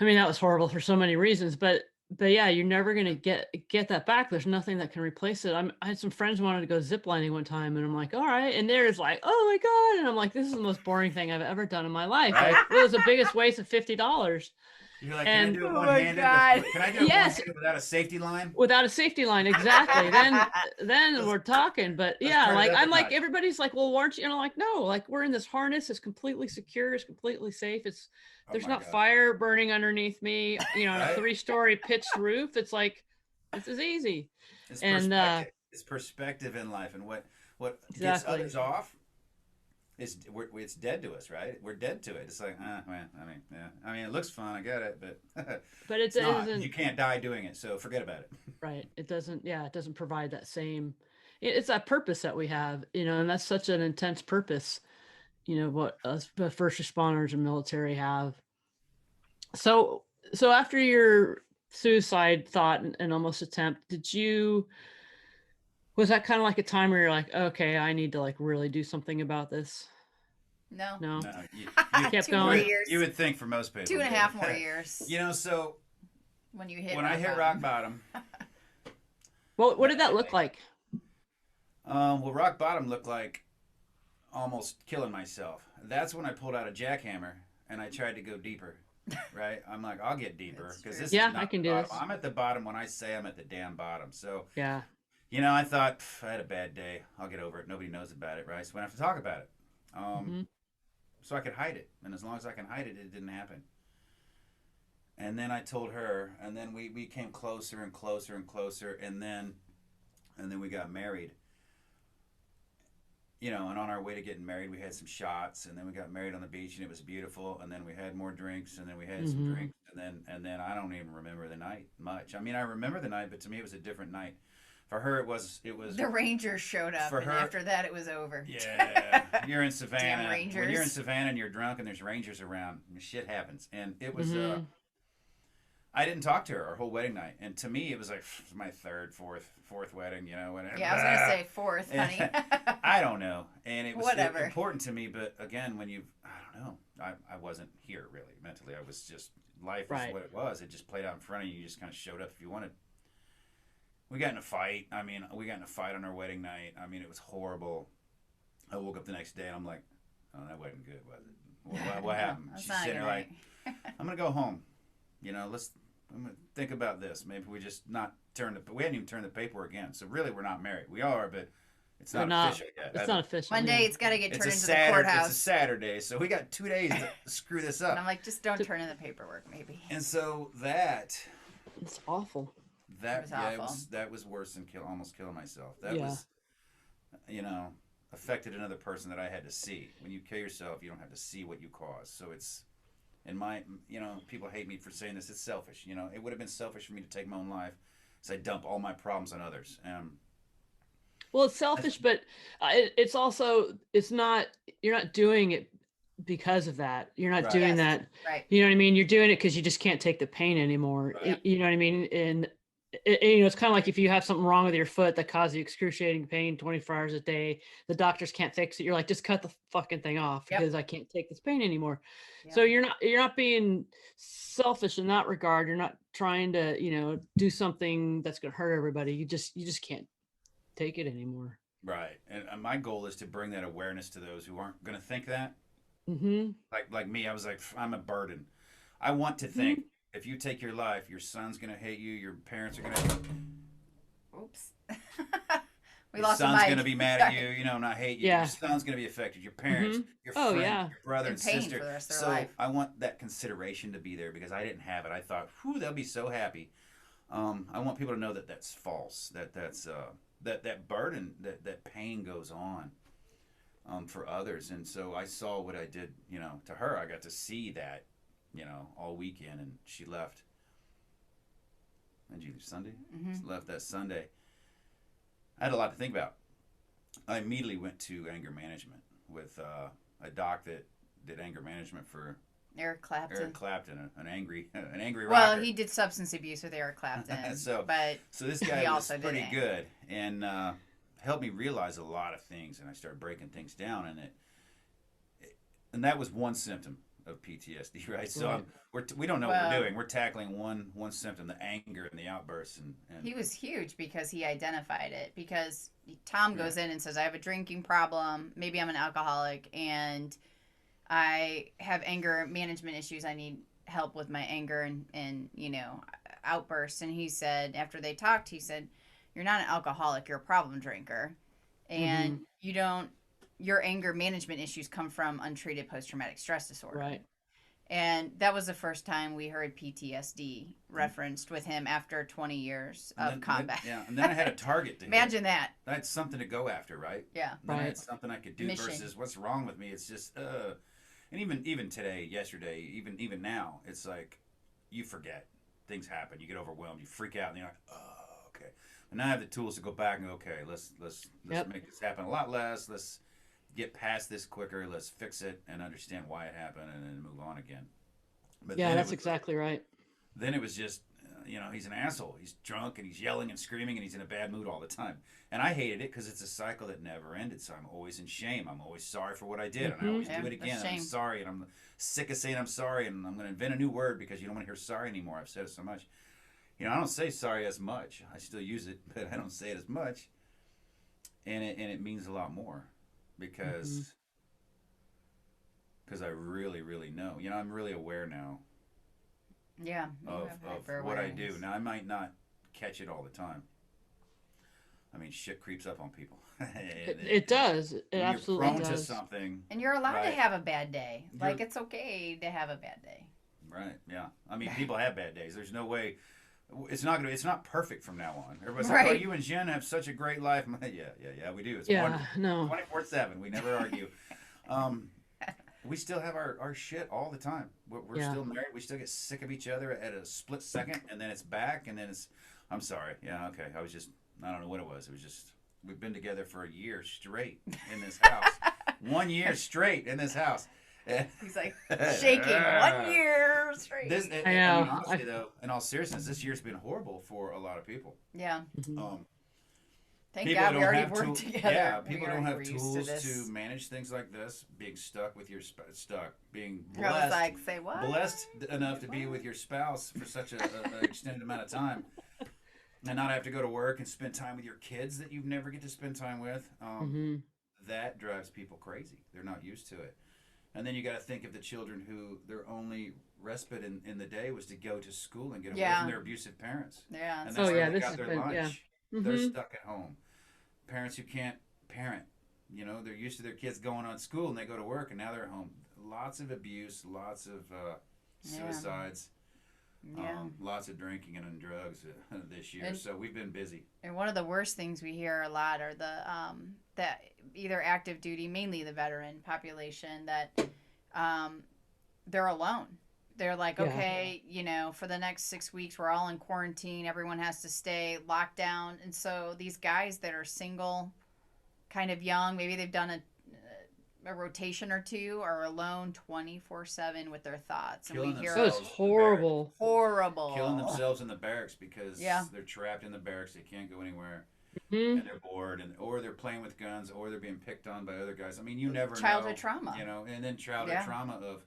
I mean that was horrible for so many reasons. But yeah, you're never gonna get that back. There's nothing that can replace it. I had some friends who wanted to go ziplining one time, and I'm like, all right, and they're just like, oh my god, and I'm like, this is the most boring thing I've ever done in my life. Right? Like, it was the biggest waste of $50. You're like, can I And do it Oh one my handed? God. Can I do it one yes, handed without a safety line? without a safety line, exactly. Then let's, we're talking. But let's yeah, turn it like up a I'm like, notch. everybody's like, well, weren't you? And I'm like, no, like we're in this harness. It's completely secure. It's completely safe. Oh There's my not God. fire burning underneath me. On a Right? 3-story pitched roof. It's like, this is easy. It's And perspective. It's perspective in life, and what gets exactly. others off is it's dead to us, right? We're dead to it. It's like, well, I mean, yeah, I mean, it looks fun, I get it, but But it's it not. isn't You can't die doing it, so forget about it. right. It doesn't. Yeah, it doesn't provide that same. It's that purpose that we have. And that's such an intense purpose. What us the first responders and military have. So after your suicide thought and almost attempt, was that kind of like a time where you're like, okay, I need to like really do something about this? No. No, No, kept Two more going. years. you would think for most people, 2.5 more years. So When you hit when I hit rock bottom, What did that look like? well, rock bottom looked like almost killing myself. That's when I pulled out a jackhammer and I tried to go deeper. Right? I'm like, I'll get deeper That's because true. this Yeah, is not I can the do bottom. this. I'm at the bottom when I say I'm at the damn bottom. So, Yeah. I thought, I had a bad day. I'll get over it. Nobody knows about it, right? So we don't have to talk about it. Hmm. So I could hide it. And as long as I can hide it, it didn't happen. And then I told her, and then we came closer and closer and closer, and then we got married. And on our way to getting married, we had some shots, and then we got married on the beach, and it was beautiful. And then we had more drinks, and then we had some Hmm. drinks, and then I don't even remember the night much. I mean, I remember the night, but to me, it was a different night. For her, it was The Rangers showed up, For and her- after that, it was over. yeah. You're in Savannah. Damn Rangers. When you're in Savannah and you're drunk and there's Rangers around, shit happens. And it was Hmm. I didn't talk to her our whole wedding night, and to me, it was like my third, fourth wedding. When Yeah, I was gonna say fourth, honey. I don't know, and it was Whatever. important to me. But again, I don't know, I wasn't here really mentally. I was just life was Right. what it was. It just played out in front of you. You just kind of showed up if you wanted. We got in a fight. I mean, we got in a fight on our wedding night. I mean, it was horrible. I woke up the next day and I'm like, oh, that wasn't good, was it? What happened? That's She's not sitting there right. like, I'm gonna go home. I'm gonna think about this. Maybe we just not we hadn't even turned the paperwork in. So really, we're not married. We are, but it's not official yet. It's not official. One yeah. day it's got to get It's turned a into Saturday. the courthouse. It's a Saturday, so we got 2 days to screw this And up. I'm like, just don't turn in the paperwork, maybe. And so that It's awful. It was awful. that was worse than almost killing myself. That Yeah. was, affected another person that I had to see. When you kill yourself, you don't have to see what you cause. So it's, in my, people hate me for saying this. It's selfish. It would have been selfish for me to take my own life, so I dump all my problems on others. Well, it's selfish, but it's also you're not doing it because of that. You're not Right. doing Yes. that. Right. You know what I mean? You're doing it because you just can't take the pain anymore. Right. You know what I mean? And It's kind of like if you have something wrong with your foot that causes you excruciating pain 24 hours a day, the doctors can't fix it. You're like, just cut the fucking thing off Yep. because I can't take this pain anymore. Yep. So you're not being selfish in that regard. You're not trying to, do something that's going to hurt everybody. You just can't take it anymore. Right. And my goal is to bring that awareness to those who aren't going to think that. Mhm. Like me, I was like, I'm a burden. I want to think if you take your life, your son's going to hate you, your parents are going to Oops. We your lost the son's mic. going to be mad at you, not hate you. Yeah. Your son's going to be affected. Your parents, your Oh, friend, yeah. your brother In and pain sister. for the rest of their So life. I want that consideration to be there because I didn't have it. I thought, whew, they'll be so happy. I want people to know that that's false. That burden, that pain goes on for others. And so I saw what I did, to her. I got to see that, all weekend, and she left. And either Sunday, she left that Sunday. I had a lot to think about. I immediately went to anger management with a doc that did anger management for Eric Clapton. an angry Well, rocker. he did substance abuse with Eric Clapton. so but this guy he was also did pretty anger. good and helped me realize a lot of things, and I started breaking things down, and that was one symptom of PTSD, right? So we don't know what we're doing. We're tackling one symptom, the anger and the outbursts, and he was huge because he identified it. Because Tom goes in and says, "I have a drinking problem. Maybe I'm an alcoholic, and I have anger management issues. I need help with my anger and outbursts." And he said, after they talked, he said, "You're not an alcoholic. You're a problem drinker, and your anger management issues come from untreated post-traumatic stress disorder." Right. And that was the first time we heard PTSD referenced with him after 20 years of combat. And then I had a target to Imagine that. I had something to go after, right? Yeah. Then I had something I could do versus what's wrong with me. It's just, and even today, yesterday, even now, it's like you forget. Things happen. You get overwhelmed. You freak out, and you're like, oh, okay. And now I have the tools to go back and go, okay, let's make this happen a lot less. Let's get past this quicker. Let's fix it and understand why it happened, and then move on again. But yeah, that's exactly right. Then it was just, he's an asshole. He's drunk and he's yelling and screaming and he's in a bad mood all the time. And I hated it because it's a cycle that never ended. So I'm always in shame. I'm always sorry for what I did. And I always do it again. And I'm sorry. And I'm sick of saying I'm sorry. And I'm going to invent a new word because you don't want to hear sorry anymore. I've said it so much. I don't say sorry as much. I still use it, but I don't say it as much. And it means a lot more because I really, really know. I'm really aware now. Yeah. Of what I do. Now, I might not catch it all the time. I mean, shit creeps up on people. It does. It absolutely does. You're prone to something. And you're allowed to have a bad day. Like, it's okay to have a bad day. Right, yeah. I mean, people have bad days. There's no way. It's not perfect from now on. Everybody's like, oh, you and Jen have such a great life. Yeah, we do. It's wonderful. No. 24/7. We never argue. We still have our shit all the time. We're still married. We still get sick of each other at a split second, and then it's back, and then it's, I'm sorry. Yeah, okay. I don't know what it was. It was just, we've been together for a year straight in this house. 1 year straight in this house. He's like shaking 1 year straight. I know. Honestly, though, in all seriousness, this year's been horrible for a lot of people. Yeah. Thank people God we already worked together. Yeah, people don't have tools to manage things like this. Being stuck with your being blessed. I was like, say what? Blessed enough to be with your spouse for such an extended amount of time, and not have to go to work and spend time with your kids that you never get to spend time with. That drives people crazy. They're not used to it. And then you got to think of the children who their only respite in the day was to go to school and get away from their abusive parents. Yeah. And that's how they got their lunch. They're stuck at home. Parents who can't parent, they're used to their kids going on school and they go to work and now they're home. Lots of abuse, lots of suicides, lots of drinking and drugs this year. So we've been busy. And one of the worst things we hear a lot are the either active duty, mainly the veteran population, that they're alone. They're like, okay, for the next 6 weeks, we're all in quarantine. Everyone has to stay locked down. And so these guys that are single, kind of young, maybe they've done a rotation or two are alone 24/7 with their thoughts, and we Killing hear That was themselves in the barracks. horrible. Killing horrible. themselves in the barracks because Yeah. they're trapped in the barracks. They can't go anywhere, Hmm. and they're bored, and or they're playing with guns, or they're being picked on by other guys. I mean, you never Childhood know, trauma. you know. And then childhood Yeah. trauma of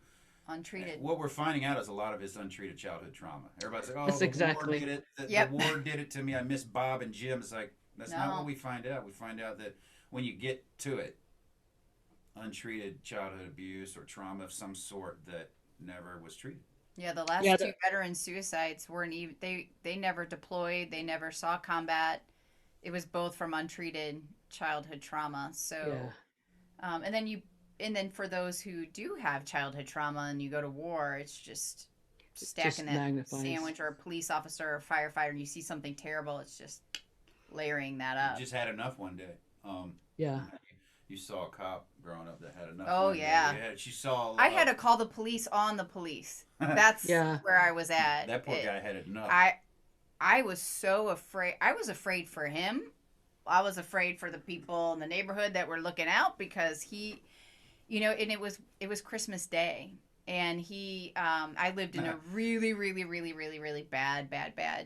Untreated. what we're finding out is a lot of it's untreated childhood trauma. Everybody's like, "Oh, That's the war exactly. did it. The Yep. war did it to me. I miss Bob and Jim." It's like that's not what No. we find out. We find out that when you get to it, untreated childhood abuse or trauma of some sort that never was treated. Yeah, the last Yeah. two veteran suicides weren't even they never deployed, they never saw combat. It was both from untreated childhood trauma. Yeah. So and then for those who do have childhood trauma and you go to war, it's just Just stacking that magnifies. sandwich, or a police officer or a firefighter and you see something terrible, it's just layering that You up. just had enough one day. Yeah. You saw a cop growing up that had enough. Oh, one day. yeah. She saw. I had to call the police on the police. That's Yeah. where I was at. That poor guy had enough. I was so afraid. I was afraid for him. I was afraid for the people in the neighborhood that were looking out, because he, and it was Christmas Day, and I lived in a really, really, really, really, really bad,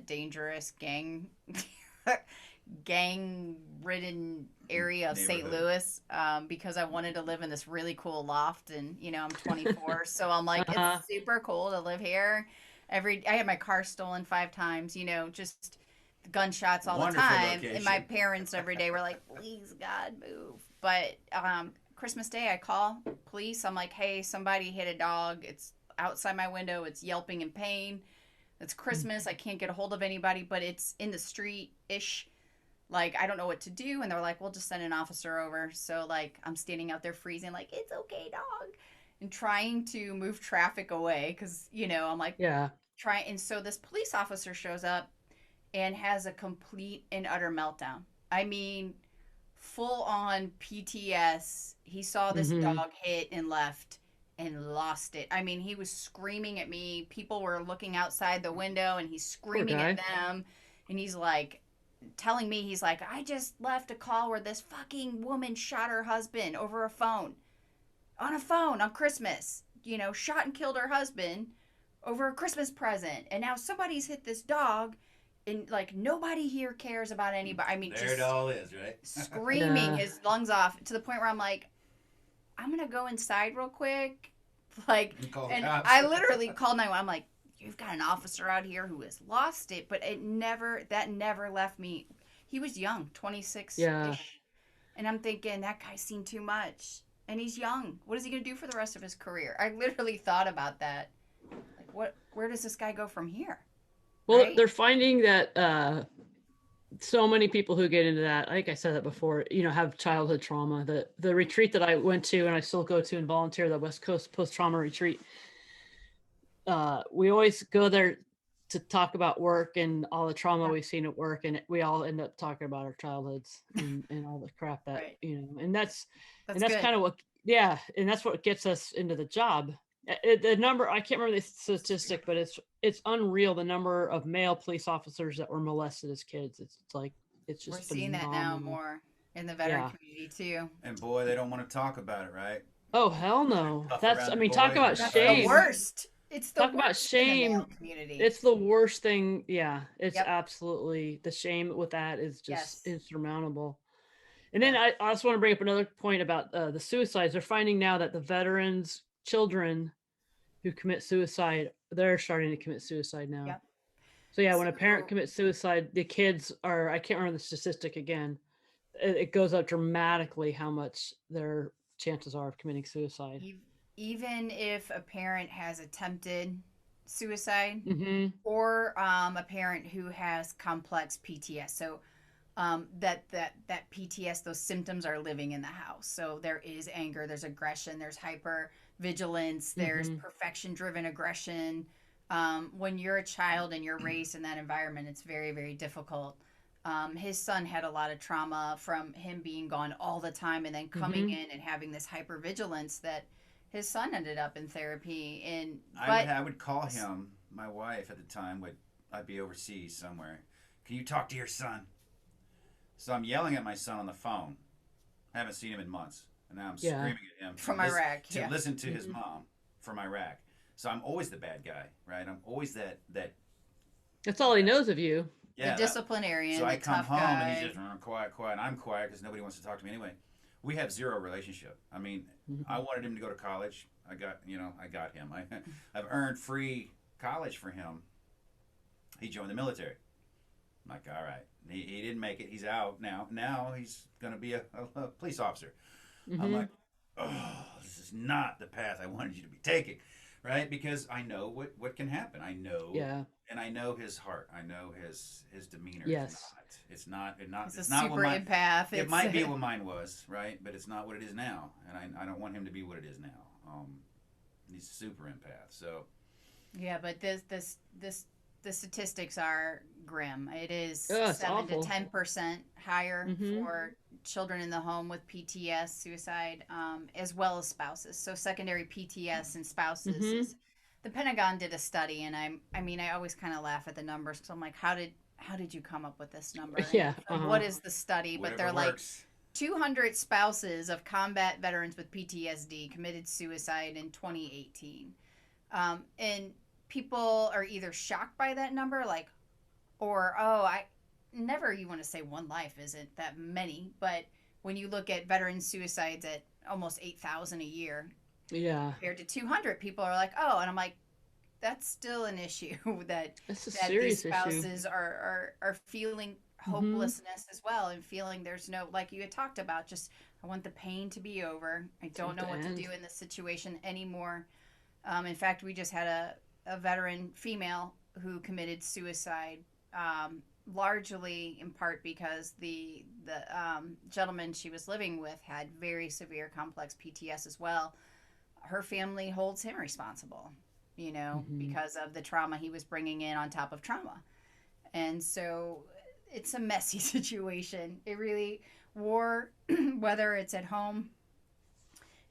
dangerous gang ridden area of St. Louis, because I wanted to live in this really cool loft, and I'm 24, so I'm like, it's super cool to live here. I had my car stolen 5 times, just gunshots all Wonderful the time, location. and my parents every day were like, please God, move. But Christmas Day, I call police. I'm like, hey, somebody hit a dog. It's outside my window. It's yelping in pain. It's Christmas. I can't get a hold of anybody, but it's in the street ish. Like, I don't know what to do. And they're like, we'll just send an officer over. So, like, I'm standing out there freezing, like, it's okay, dog. And trying to move traffic away because, I'm like, Yeah. And so this police officer shows up and has a complete and utter meltdown. I mean, full on PTS. He saw this Hmm. dog hit and left and lost it. I mean, he was screaming at me. People were looking outside the window and he's screaming guy. at them. And he's like, telling me, he's like, I just left a call where this fucking woman shot her husband over a phone. On a phone on Christmas. Shot and killed her husband over a Christmas present. And now somebody's hit this dog. And like, nobody here cares about anybody. I mean, there just it all is, right? screaming Yeah. his lungs off, to the point where I'm like, I'm gonna go inside real quick. Like, Call the and cops. I literally called 911. I'm like, you've got an officer out here who has lost it. But that never left me. He was young, 26 ish. Yeah. And I'm thinking, that guy's seen too much. And he's young. What is he gonna do for the rest of his career? I literally thought about that. Like, where does this guy go from here? Well, Right? they're finding that so many people who get into that, I think I said that before, have childhood trauma. The retreat that I went to, and I still go to and volunteer, the West Coast post-trauma retreat, we always go there to talk about work and all the trauma Yeah. we've seen at work, and we all end up talking about our childhoods and all the crap that Right. and that's That's good. Kind of what, yeah, and that's what gets us into the job. The number, I can't remember the statistic, but it's unreal, the number of male police officers that were molested as kids. It's like, it's just We're seeing that now phenomenal. more in the veteran Yeah. community too. And boy, they don't want to talk about it, right? Oh hell no. Tough That's, around I the mean, talk boys. about That's The shame. worst. It's the Talk about worst in the male shame. community. It's the worst thing. Yeah, it's Yep. absolutely, the shame with that is just Yes. insurmountable. And then Yeah. I also want to bring up another point about the suicides. They're finding now that the veterans' children who commit suicide, they're starting to commit suicide now. Yep. So yeah, when a So- parent commits suicide, the kids are, I can't remember the statistic again. It goes up dramatically how much their chances are of committing suicide. Even if a parent has attempted suicide, Hmm. or a parent who has complex PTS, so that PTS, those symptoms are living in the house. So there is anger, there's aggression, there's hyper vigilance, there's Mhm. perfection driven aggression. When you're a child and you're raised in that environment, it's very, very difficult. His son had a lot of trauma from him being gone all the time and then coming in and having this hypervigilance, that his son ended up in therapy. And I would call him. My wife at the time I'd be overseas somewhere. Can you talk to your son? So I'm yelling at my son on the phone. I haven't seen him in months, and now I'm Yeah. screaming at him From Iraq, to yeah. listen to his mom from Iraq. So I'm always the bad guy, right? I'm always that That's all he knows of you. The yeah. So disciplinarian, I the come tough home and he's guy. just quiet, quiet. And I'm quiet because nobody wants to talk to me anyway. We have zero relationship. I mean, I Mhm. wanted him to go to college. I got him. I've earned free college for him. He joined the military. I'm like, all right. He didn't make it. He's out now. Now he's going to be a police officer. I'm Mhm. like, oh, this is not the path I wanted you to be taking, right? Because I know what can happen. I know, Yeah. and I know his heart. I know his demeanor is not. Yes. He's a It's not what super mine. empath. It It's might be what mine was, right? But it's not what it is now, and I don't want him to be what it is now. He's a super empath. So yeah, but this the statistics are grim. It is Oh, it's awful.7 to 10% higher Mhm. for children in the home with PTS, suicide, as well as spouses. So secondary PTS and spouses Mhm. is the Pentagon did a study, and I mean I always kind of laugh at the numbers because I'm like, how did you come up with this number? And Yeah. like, Uh-huh. what is the study? But whatever they're like works. 200 spouses of combat veterans with PTSD committed suicide in 2018. And people are either shocked by that number, like, or, oh, I never, you want to say one life isn't that many, but when you look at veteran suicides at almost 8,000 a year Yeah. compared to 200, people are like, oh, and I'm like, that's still an issue that It's a these serious issue. spouses are feeling Mhm. hopelessness as well and feeling there's no, like you had talked about, just I want the pain to be over. I I don't want know to what to end. do in this situation anymore. In fact, we just had a veteran female who committed suicide, largely in part because the gentleman she was living with had very severe complex PTS as well. Her family holds him responsible, Mhm. because of the trauma he was bringing in on top of trauma. And so it's a messy situation. It really, war, whether it's at home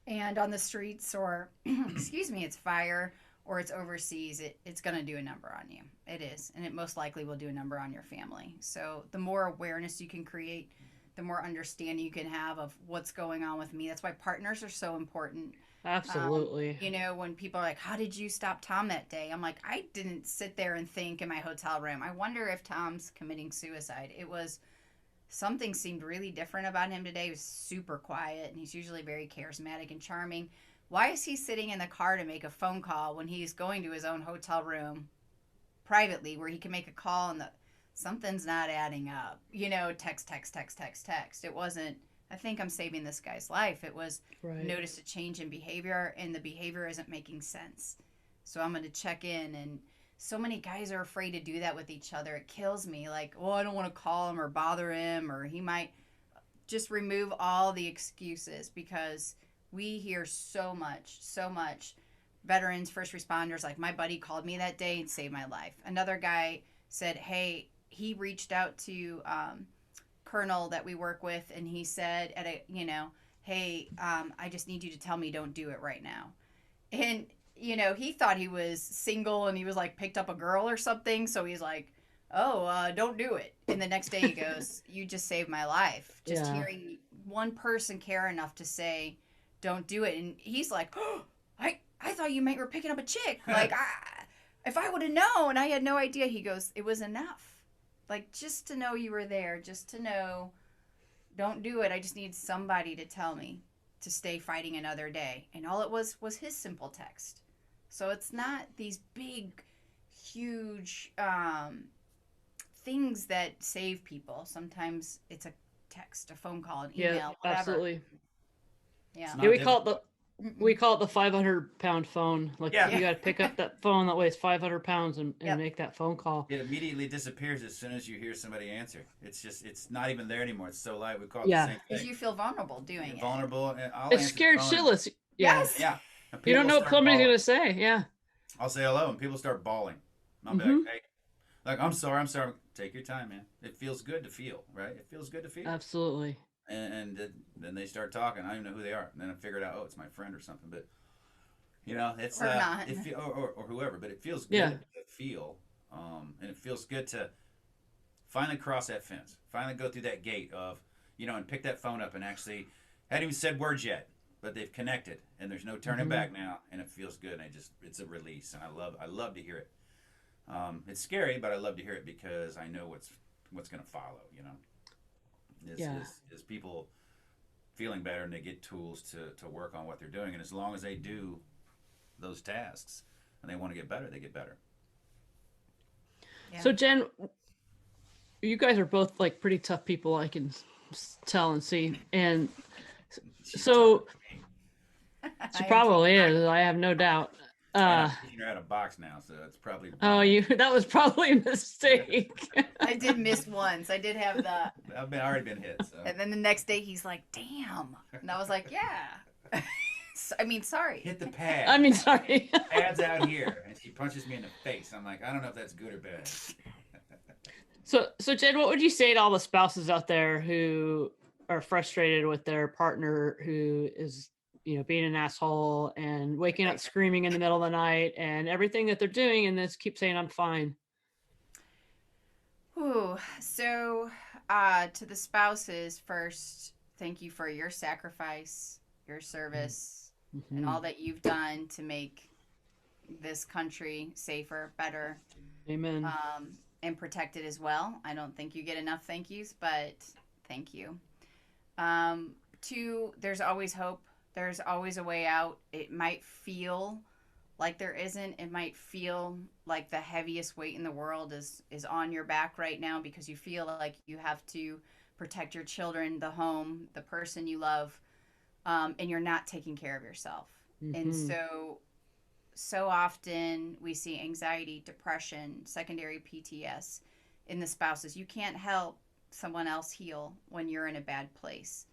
and on the streets or excuse me, it's fire or it's overseas, it's going to do a number on you. It is, and it most likely will do a number on your family. So the more awareness you can create, the more understanding you can have of what's going on with me. That's why partners are so important. Absolutely. When people are like, how did you stop Tom that day? I'm like, I didn't sit there and think in my hotel room, I wonder if Tom's committing suicide. It was something seemed really different about him today. He was super quiet, and he's usually very charismatic and charming. Why is he sitting in the car to make a phone call when he's going to his own hotel room privately where he can make a call and something's not adding up? Text, text, text, text, text. It wasn't, I think I'm saving this guy's life. It was Right. notice a change in behavior, and the behavior isn't making sense. So I'm going to check in. And so many guys are afraid to do that with each other. It kills me. Like, oh, I don't want to call him or bother him, or he might just remove all the excuses because we hear so much, so much. Veterans, first responders, like my buddy called me that day and saved my life. Another guy said, hey, he reached out to Colonel that we work with, and he said, hey, I just need you to tell me don't do it right now. And he thought he was single and he was like picked up a girl or something, so he's like, oh, don't do it. And the next day he goes, you just saved my life. Just Yeah. hearing one person care enough to say don't do it. And he's like, oh, I thought you were picking up a chick, like if I would have known. I had no idea. He goes, it was enough, like just to know you were there, just to know don't do it. I just need somebody to tell me to stay fighting another day. And all it was his simple text. So it's not these big, huge things that save people. Sometimes it's a text, a phone call, an Yeah. email, whatever. Absolutely. Yeah. It's Yeah. not difficult. We call it the 500-pound phone. Like Yeah. you Yeah. got to pick up that phone that weighs 500 pounds and Yep. make that phone call. It immediately disappears as soon as you hear somebody answer. It's not even there anymore. It's so light. We call it the Yeah. same Because thing. you feel vulnerable doing You're it. vulnerable, and I'll It's answer the scared phone, and shitless. Yeah. Yes. yeah, and You people don't will know what start somebody's bawling. gonna say. Yeah. I'll say hello, and people start bawling. I'll be like, Mhm. hey, like I'm sorry. Take your time, man. It feels good to feel, right? It feels good to feel. Absolutely. And then they start talking. I don't even know who they are. And then I figured out, oh, it's my friend or something. But it's Or not. or whoever. But it feels Yeah. good to feel, and it feels good to finally cross that fence. Finally go through that gate of, and pick that phone up and actually hadn't even said words yet. but they've connected, and there's no turning back now, and it feels good. And it's a release, and I love to hear it. It's scary, but I love to hear it because I know what's going to follow. You know, is people feeling better and they get tools to work on what they're doing, and as long as they do those tasks and they want to get better, they get better. Yeah. So Jen, you guys are both like pretty tough people, I can tell and see, and so she probably is. I have no doubt. You're out of box now, so it's probably. Oh, that was probably a mistake. I did miss once. I did have the. I've already been hit. So. And then the next day he's like, "Damn," and I was like, "Yeah." I mean, sorry. Hit the pad. I mean, sorry. Pad's out here, and she punches me in the face. I'm like, I don't know if that's good or bad. So Jen, what would you say to all the spouses out there who are frustrated with their partner who is, being an asshole and waking up screaming in the middle of the night and everything that they're doing, and just keep saying, I'm fine? Ooh, so to the spouses, first, thank you for your sacrifice, your service, and all that you've done to make this country safer, better. Amen. And protected as well. I don't think you get enough thank yous, but thank you. Two, there's always hope. There's always a way out. It might feel like there isn't. It might feel like the heaviest weight in the world is on your back right now because you feel like you have to protect your children, the home, the person you love, and you're not taking care of yourself. And so often we see anxiety, depression, secondary PTS in the spouses. You can't help someone else heal when you're in a bad place.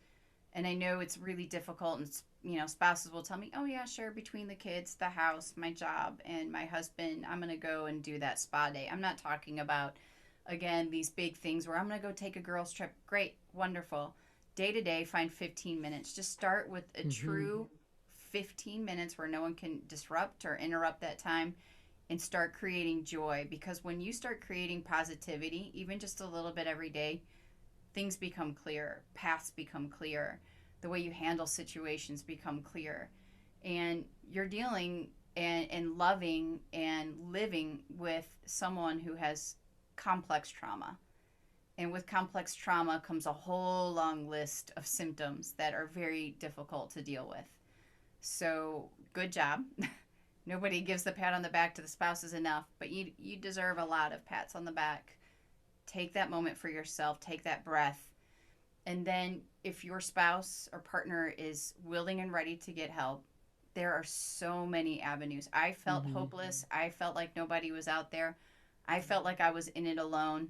And I know it's really difficult, and spouses will tell me, oh yeah, sure, between the kids, the house, my job, and my husband, I'm going to go and do that spa day. I'm not talking about, again, these big things where I'm going to go take a girls trip. Great, wonderful. Day to day, find 15 minutes. Just start with a true 15 minutes where no one can disrupt or interrupt that time, and start creating joy. Because when you start creating positivity, even just a little bit every day, things become clearer, paths become clearer, the way you handle situations become clear, and you're dealing and loving and living with someone who has complex trauma. And with complex trauma comes a whole long list of symptoms that are very difficult to deal with. So good job. Nobody gives the pat on the back to the spouses enough, but you deserve a lot of pats on the back. Take that moment for yourself. Take that breath. And then if your spouse or partner is willing and ready to get help, there are so many avenues. I felt hopeless. I felt like nobody was out there. I felt like I was in it alone.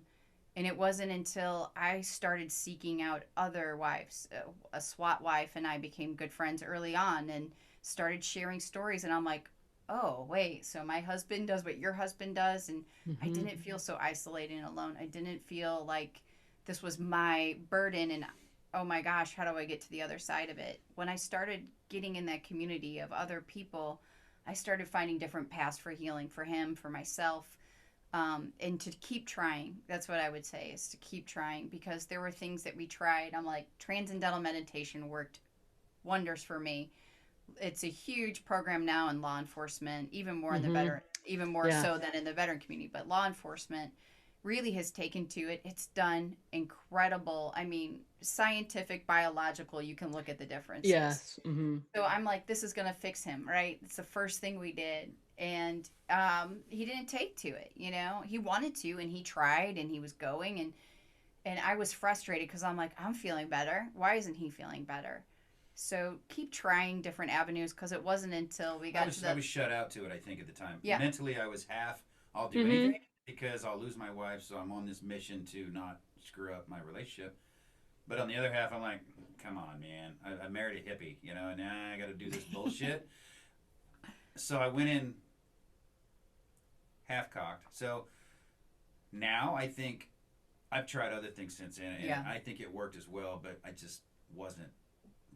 And it wasn't until I started seeking out other wives, a SWAT wife and I became good friends early on and started sharing stories. And I'm like, oh, wait, so my husband does what your husband does. And I didn't feel so isolated and alone. I didn't feel like this was my burden and, oh my gosh, how do I get to the other side of it? When I started getting in that community of other people, I started finding different paths for healing for him, for myself, and to keep trying. That's what I would say, is to keep trying, because there were things that we tried. I'm like, transcendental meditation worked wonders for me. It's a huge program now in law enforcement, even more in the veteran, even more so than in the veteran community. But law enforcement really has taken to it. It's done incredible. I mean, scientific, biological, you can look at the differences. Yes. So I'm like, this is going to fix him, right? It's the first thing we did. And he didn't take to it, He wanted to, and he tried, and he was going. And I was frustrated because I'm like, I'm feeling better. Why isn't he feeling better? So keep trying different avenues, because it wasn't until we got I was shut out to it, I think, at the time. Yeah. Mentally, I was half, I'll do anything because I'll lose my wife, so I'm on this mission to not screw up my relationship. But on the other half, I'm like, come on, man. I married a hippie, and now I got to do this bullshit. So I went in half-cocked. So now I think I've tried other things since then, and I think it worked as well, but I just wasn't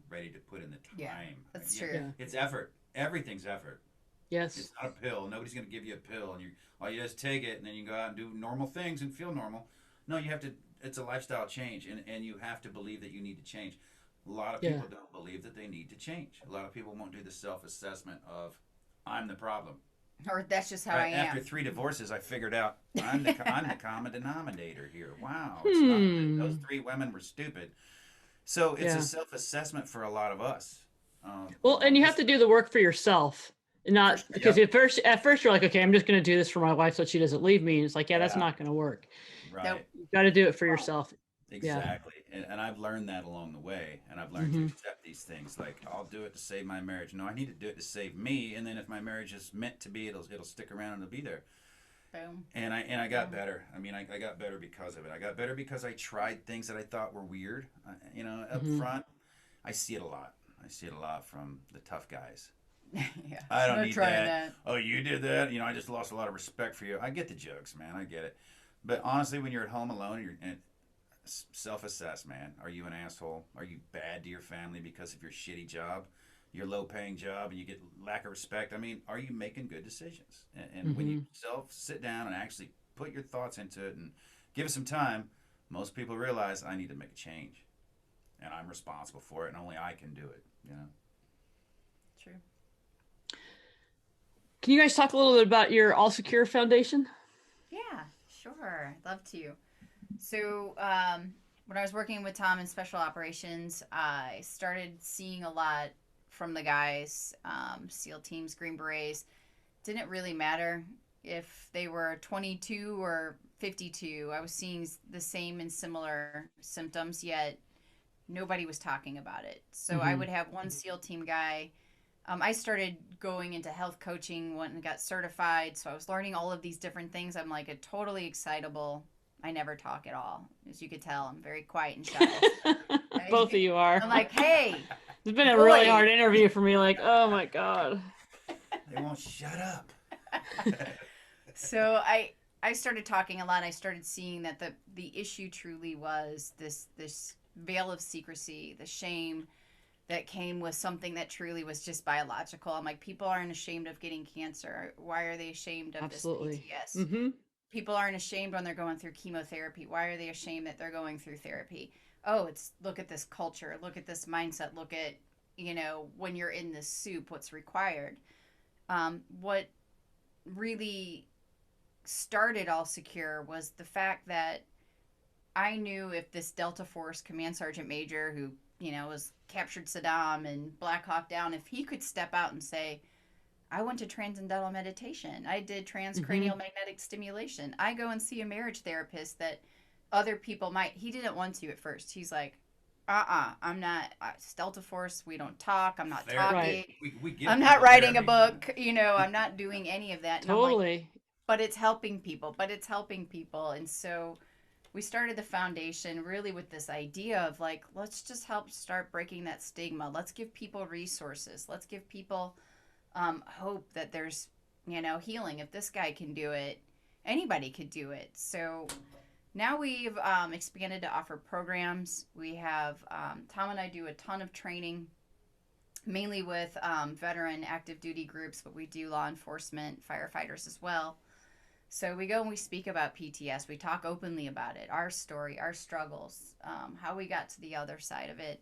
ready to put in the time. Yeah, that's true. Yeah. It's effort. Everything's effort. Yes. It's not a pill. Nobody's going to give you a pill, and all you do is take it, and then you go out and do normal things and feel normal. No, you have to. It's a lifestyle change, and you have to believe that you need to change. A lot of Yeah. people don't believe that they need to change. A lot of people won't do the self-assessment of, I'm the problem. Or that's just how I Right? am. After 3 divorces, I figured out I'm the common denominator here. Wow, it's not those Hmm. 3 women were stupid. So it's a Yeah. self-assessment for a lot of us. Well, and you have This, to do the work for yourself. And For not sure. because yep, at first you're like, okay, I'm just going to do this for my wife so she doesn't leave me. And it's like, yeah, that's yeah, not going to work. Nope. right. You got to do it for Well, yourself. Yeah. Exactly. And I've learned that along the way. And I've learned to Hmm. accept these things. Like, I'll do it to save my marriage. No, I need to do it to save me. And then if my marriage is meant to be, it'll stick around and it'll be there. boom. And I got Yeah. better. I mean, I got better because of it. I got better because I tried things that I thought were weird. Up Hmm. front, I see it a lot. I see it a lot from the tough guys. Yeah. I don't Not need trying that. Oh, you did that? I just lost a lot of respect for you. I get the jokes, man. I get it. But honestly, when you're at home alone and self-assess, man. Are you an asshole? Are you bad to your family because of your shitty job, your low-paying job, and you get lack of respect? I mean, are you making good decisions? And when you Hmm. sit down and actually put your thoughts into it and give it some time, most people realize I need to make a change, and I'm responsible for it, and only I can do it. True. Can you guys talk a little bit about your All Secure Foundation? Yeah, sure. I'd love to. So, when I was working with Tom in special operations, I started seeing a lot from the guys, SEAL teams, Green Berets. Didn't really matter if they were 22 or 52. I was seeing the same and similar symptoms, yet nobody was talking about it. So I Hmm. would have one SEAL team guy. I started going into health coaching, went and got certified. So I was learning all of these different things. I'm like a totally excitable. I never talk at all. As you could tell, I'm very quiet and shy. Both of I, you are. I'm like, hey, It's been a really boy. hard interview for me. Like, oh my God. They won't shut up. So I started talking a lot. I started seeing that the issue truly was this veil of secrecy, the shame that came with something that truly was just biological. I'm like, people aren't ashamed of getting cancer. Why are they ashamed of this Absolutely. PTS? Hmm. People aren't ashamed when they're going through chemotherapy. Why are they ashamed that they're going through therapy? Oh, it's look at this culture, look at this mindset, look at, when you're in this soup, what's required. What really started All Secure was the fact that I knew if this Delta Force Command Sergeant Major who, was captured Saddam and Black Hawk Down, if he could step out and say, I went to transcendental meditation, I did Hmm. transcranial magnetic stimulation, I go and see a marriage therapist that other people might, he didn't want to at first. He's like, I'm not, Delta Force, we don't talk, I'm not Therapy. Right. talking, We give I'm not people writing a therapy. book, I'm not doing any of that. And I'm like, Totally. but it's helping people, but it's helping people. And so we started the foundation really with this idea of like, let's just help start breaking that stigma. Let's give people resources. Let's give people hope that there's, healing. If this guy can do it, anybody could do it. So now we've expanded to offer programs. We have, Tom and I do a ton of training, mainly with veteran active duty groups, but we do law enforcement, firefighters as well. So we go and we speak about PTS. We talk openly about it, our story, our struggles, how we got to the other side of it.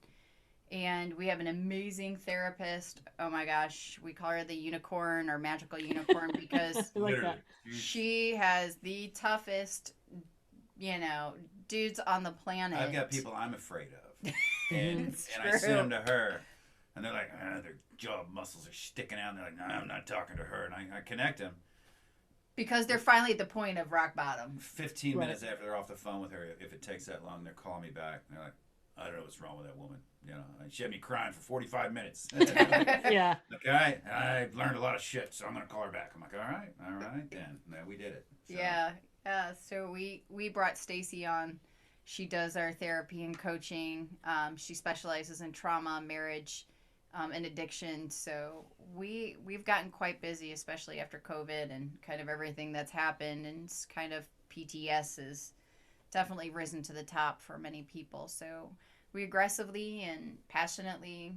And we have an amazing therapist. Oh my gosh, we call her the unicorn or magical unicorn because I like that. Literally. she has the toughest, you know, dudes on the planet. I've got people I'm afraid of, and It's and I send them true. to her, and they're like, their jaw muscles are sticking out. And they're like, no, I'm not talking to her, and I connect them. Because they're finally at the point of rock bottom. 15 Right. minutes after they're off the phone with her, if it takes that long, they're calling me back. And they're like, I don't know what's wrong with that woman. She had me crying for 45 minutes. Yeah. Okay, I've learned a lot of shit, so I'm gonna call her back. I'm like, all right, then. No, we did it. So, Yeah, yeah. So we brought Stacy on. She does our therapy and coaching. She specializes in trauma, marriage, and addiction. So we've gotten quite busy, especially after COVID and kind of everything that's happened. And it's kind of PTS has definitely risen to the top for many people. So we aggressively and passionately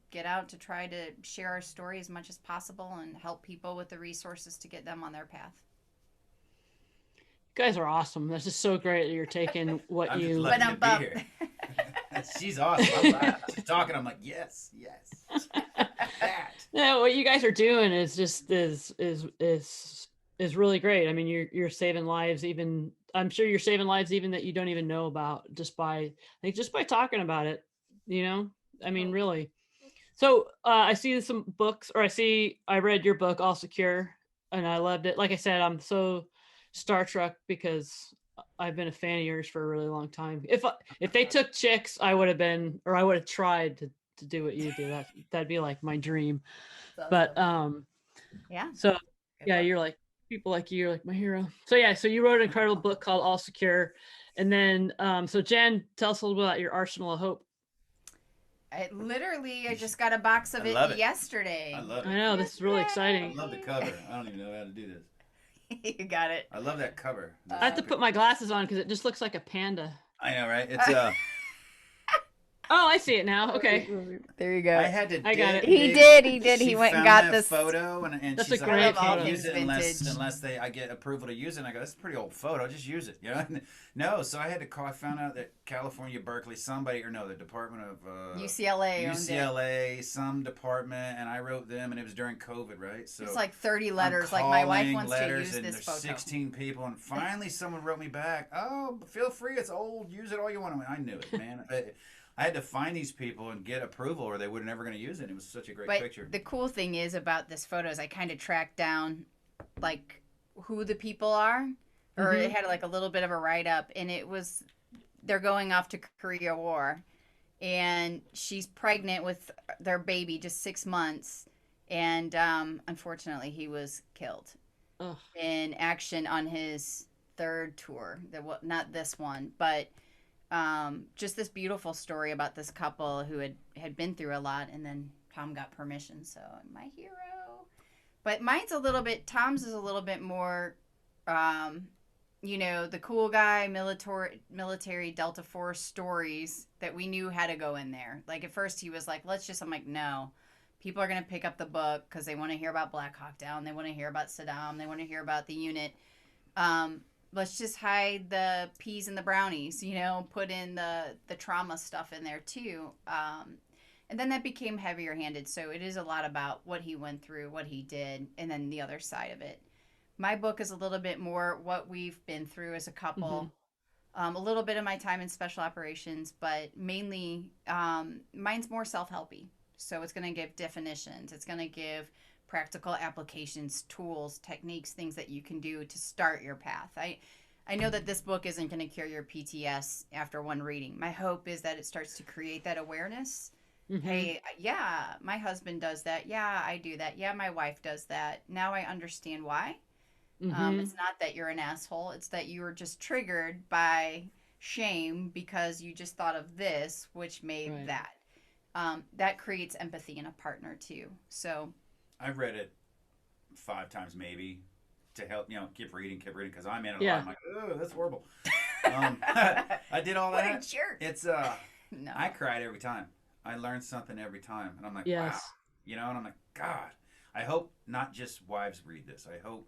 get out to try to share our story as much as possible and help people with the resources to get them on their path. You guys are awesome. This is so great that you're taking what I'm just you But lucky to I'm be bummed. here. She's awesome. She's talking. I'm like, yes. That. No, what you guys are doing is just is really great. I mean, you're saving lives. Even I'm sure you're saving lives even that you don't even know about just by talking about it. You know, I mean, really. So I see some books, or I read your book, All Secure, and I loved it. Like I said, I'm so Star Trek because I've been a fan of yours for a really long time. If they took chicks, I would have tried to do what you do. That'd be like my dream. That's But awesome. Yeah. so Good yeah, luck. you're like people like you're like my hero. So yeah, so you wrote an incredible book called All Secure, and then so Jen, tell us a little bit about your Arsenal of Hope. I just got a box of I love it it. yesterday. I love I it. know this is really I exciting. love the cover. I don't even know how to do this. You got it. I love that cover. I have to put my glasses on because it just looks like a panda. I know, right? It's Oh, I see it now. Okay. There you go. I had to. I got it. He did. He She went and got got that this photo, and That's she's a like, great I can't photo. use it Vintage. unless I get approval to use it. And I go, that's a pretty old photo. Just use it, you know. No, so I had to call. I found out that California, Berkeley, the Department of UCLA owned it. UCLA, some department, and I wrote them, and it was during COVID, right? So It's like 30 letters. I'm Like my wife calling wants to letters, use and this there's photo. 16 people, and finally someone wrote me back. Oh, feel free. It's old. Use it all you want. I knew it, man. I had to find these people and get approval, or they were never going to use it. It was such a great picture. The cool thing is about this photo is I kind of tracked down like who the people are, or it had like a little bit of a write up, and it was they're going off to Korea War, and she's pregnant with their baby, just 6 months, and unfortunately he was killed in action on his third tour. Not this one, but. Just this beautiful story about this couple who had been through a lot, and then Tom got permission. So my hero, but Tom's is a little bit more, the cool guy, military Delta Force stories that we knew had to go in there. Like at first he was like, I'm like, no, people are going to pick up the book because they want to hear about Black Hawk Down. They want to hear about Saddam. They want to hear about the unit. Let's just hide the peas and the brownies, put in the trauma stuff in there too. And then that became heavier handed. So it is a lot about what he went through, what he did, and then the other side of it. My book is a little bit more what we've been through as a couple, a little bit of my time in special operations, but mainly mine's more self-helpy. So it's going to give definitions. It's going to give practical applications, tools, techniques, things that you can do to start your path. I know that this book isn't going to cure your PTS after one reading. My hope is that it starts to create that awareness. Hey, yeah, my husband does that. Yeah, I do that. Yeah, my wife does that. Now I understand why. It's not that you're an asshole. It's that you were just triggered by shame because you just thought of this, which made that. That creates empathy in a partner too. So I've read it 5 times maybe to help, keep reading because I'm in it a lot. I'm like, oh, that's horrible. I did all that. What a jerk. It's no. I cried every time. I learned something every time, and I'm like, wow, and I'm like, God, I hope not just wives read this. I hope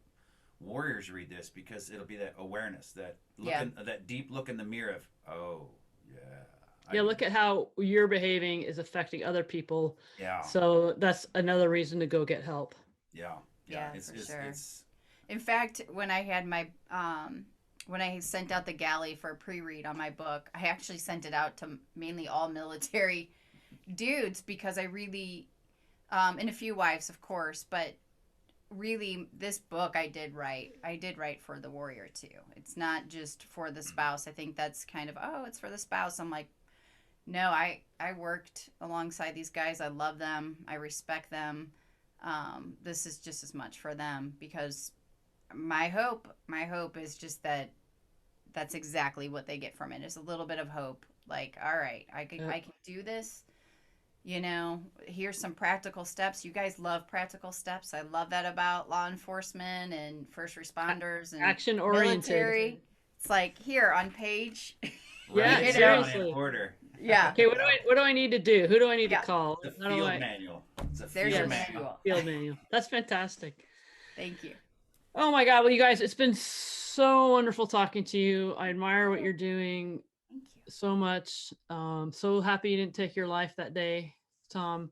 warriors read this because it'll be that awareness, that that deep look in the mirror of, oh, yeah. Look at how you're behaving is affecting other people. Yeah. So that's another reason to go get help. Yeah. For sure. In fact, when I had my when I sent out the galley for a pre-read on my book, I actually sent it out to mainly all military dudes because I really, and a few wives, of course, but really this book I did write for the warrior too. It's not just for the spouse. I think that's kind of, it's for the spouse. I'm like, no, I worked alongside these guys. I love them. I respect them. This is just as much for them because my hope is just that that's exactly what they get from it, is a little bit of hope. Like, all right, I can do this. Here's some practical steps. You guys love practical steps. I love that about law enforcement and first responders and action oriented. Military. It's like here on page. Seriously. In order. Yeah. Okay, what do I need to do? Who do I need to call? The field manual. It's a There's field a manual. Field manual. That's fantastic. Thank you. Oh my God. Well, you guys, it's been so wonderful talking to you. I admire what you're doing. Thank you. so much. So happy you didn't take your life that day, Tom.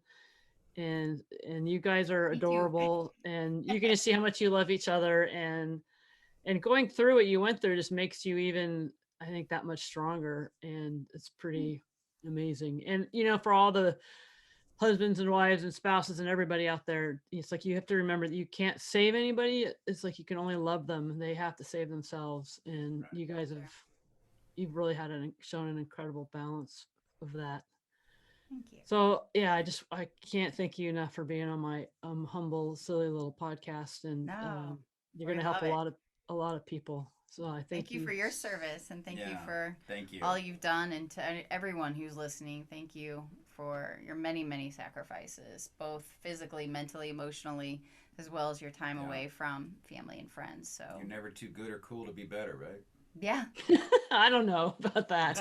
And you guys are Me too. adorable, and you can just see how much you love each other, and going through what you went through just makes you even, I think, that much stronger, and it's pretty amazing. And for all the husbands and wives and spouses and everybody out there, it's like you have to remember that you can't save anybody. It's like you can only love them. They have to save themselves, and Right. you guys have, you've really had shown an incredible balance of that. Thank you. So yeah, I can't thank you enough for being on my humble, silly little podcast, and No, you're we gonna help love it. a lot of people. So I Thank thank you you. for your service, and thank you Yeah. for Thank you. all you've done, and to everyone who's listening, thank you for your many, many sacrifices, both physically, mentally, emotionally, as well as your time Yeah. away from family and friends. So, You're never too good or cool to be better, right? yeah. I don't know about that.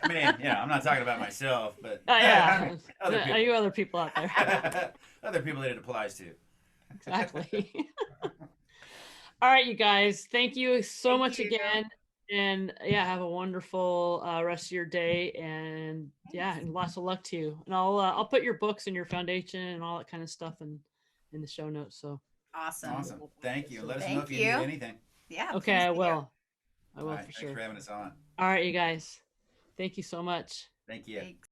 I mean, I'm not talking about myself, but Yeah, other are people. you other people out there? Other people that it applies to. Exactly. All right, you guys. Thank you so Thank much you. again. And yeah, have a wonderful rest of your day. And yeah, Thanks. and lots of luck to you. And I'll put your books and your foundation and all that kind of stuff in the show notes. So Awesome. Awesome. Thank you. Let us know Thank if you need you. anything. Yeah, okay, please I do. will. I All will right. for Thanks sure. for having us on. All right, you guys. Thank you so much. Thank you. Thanks.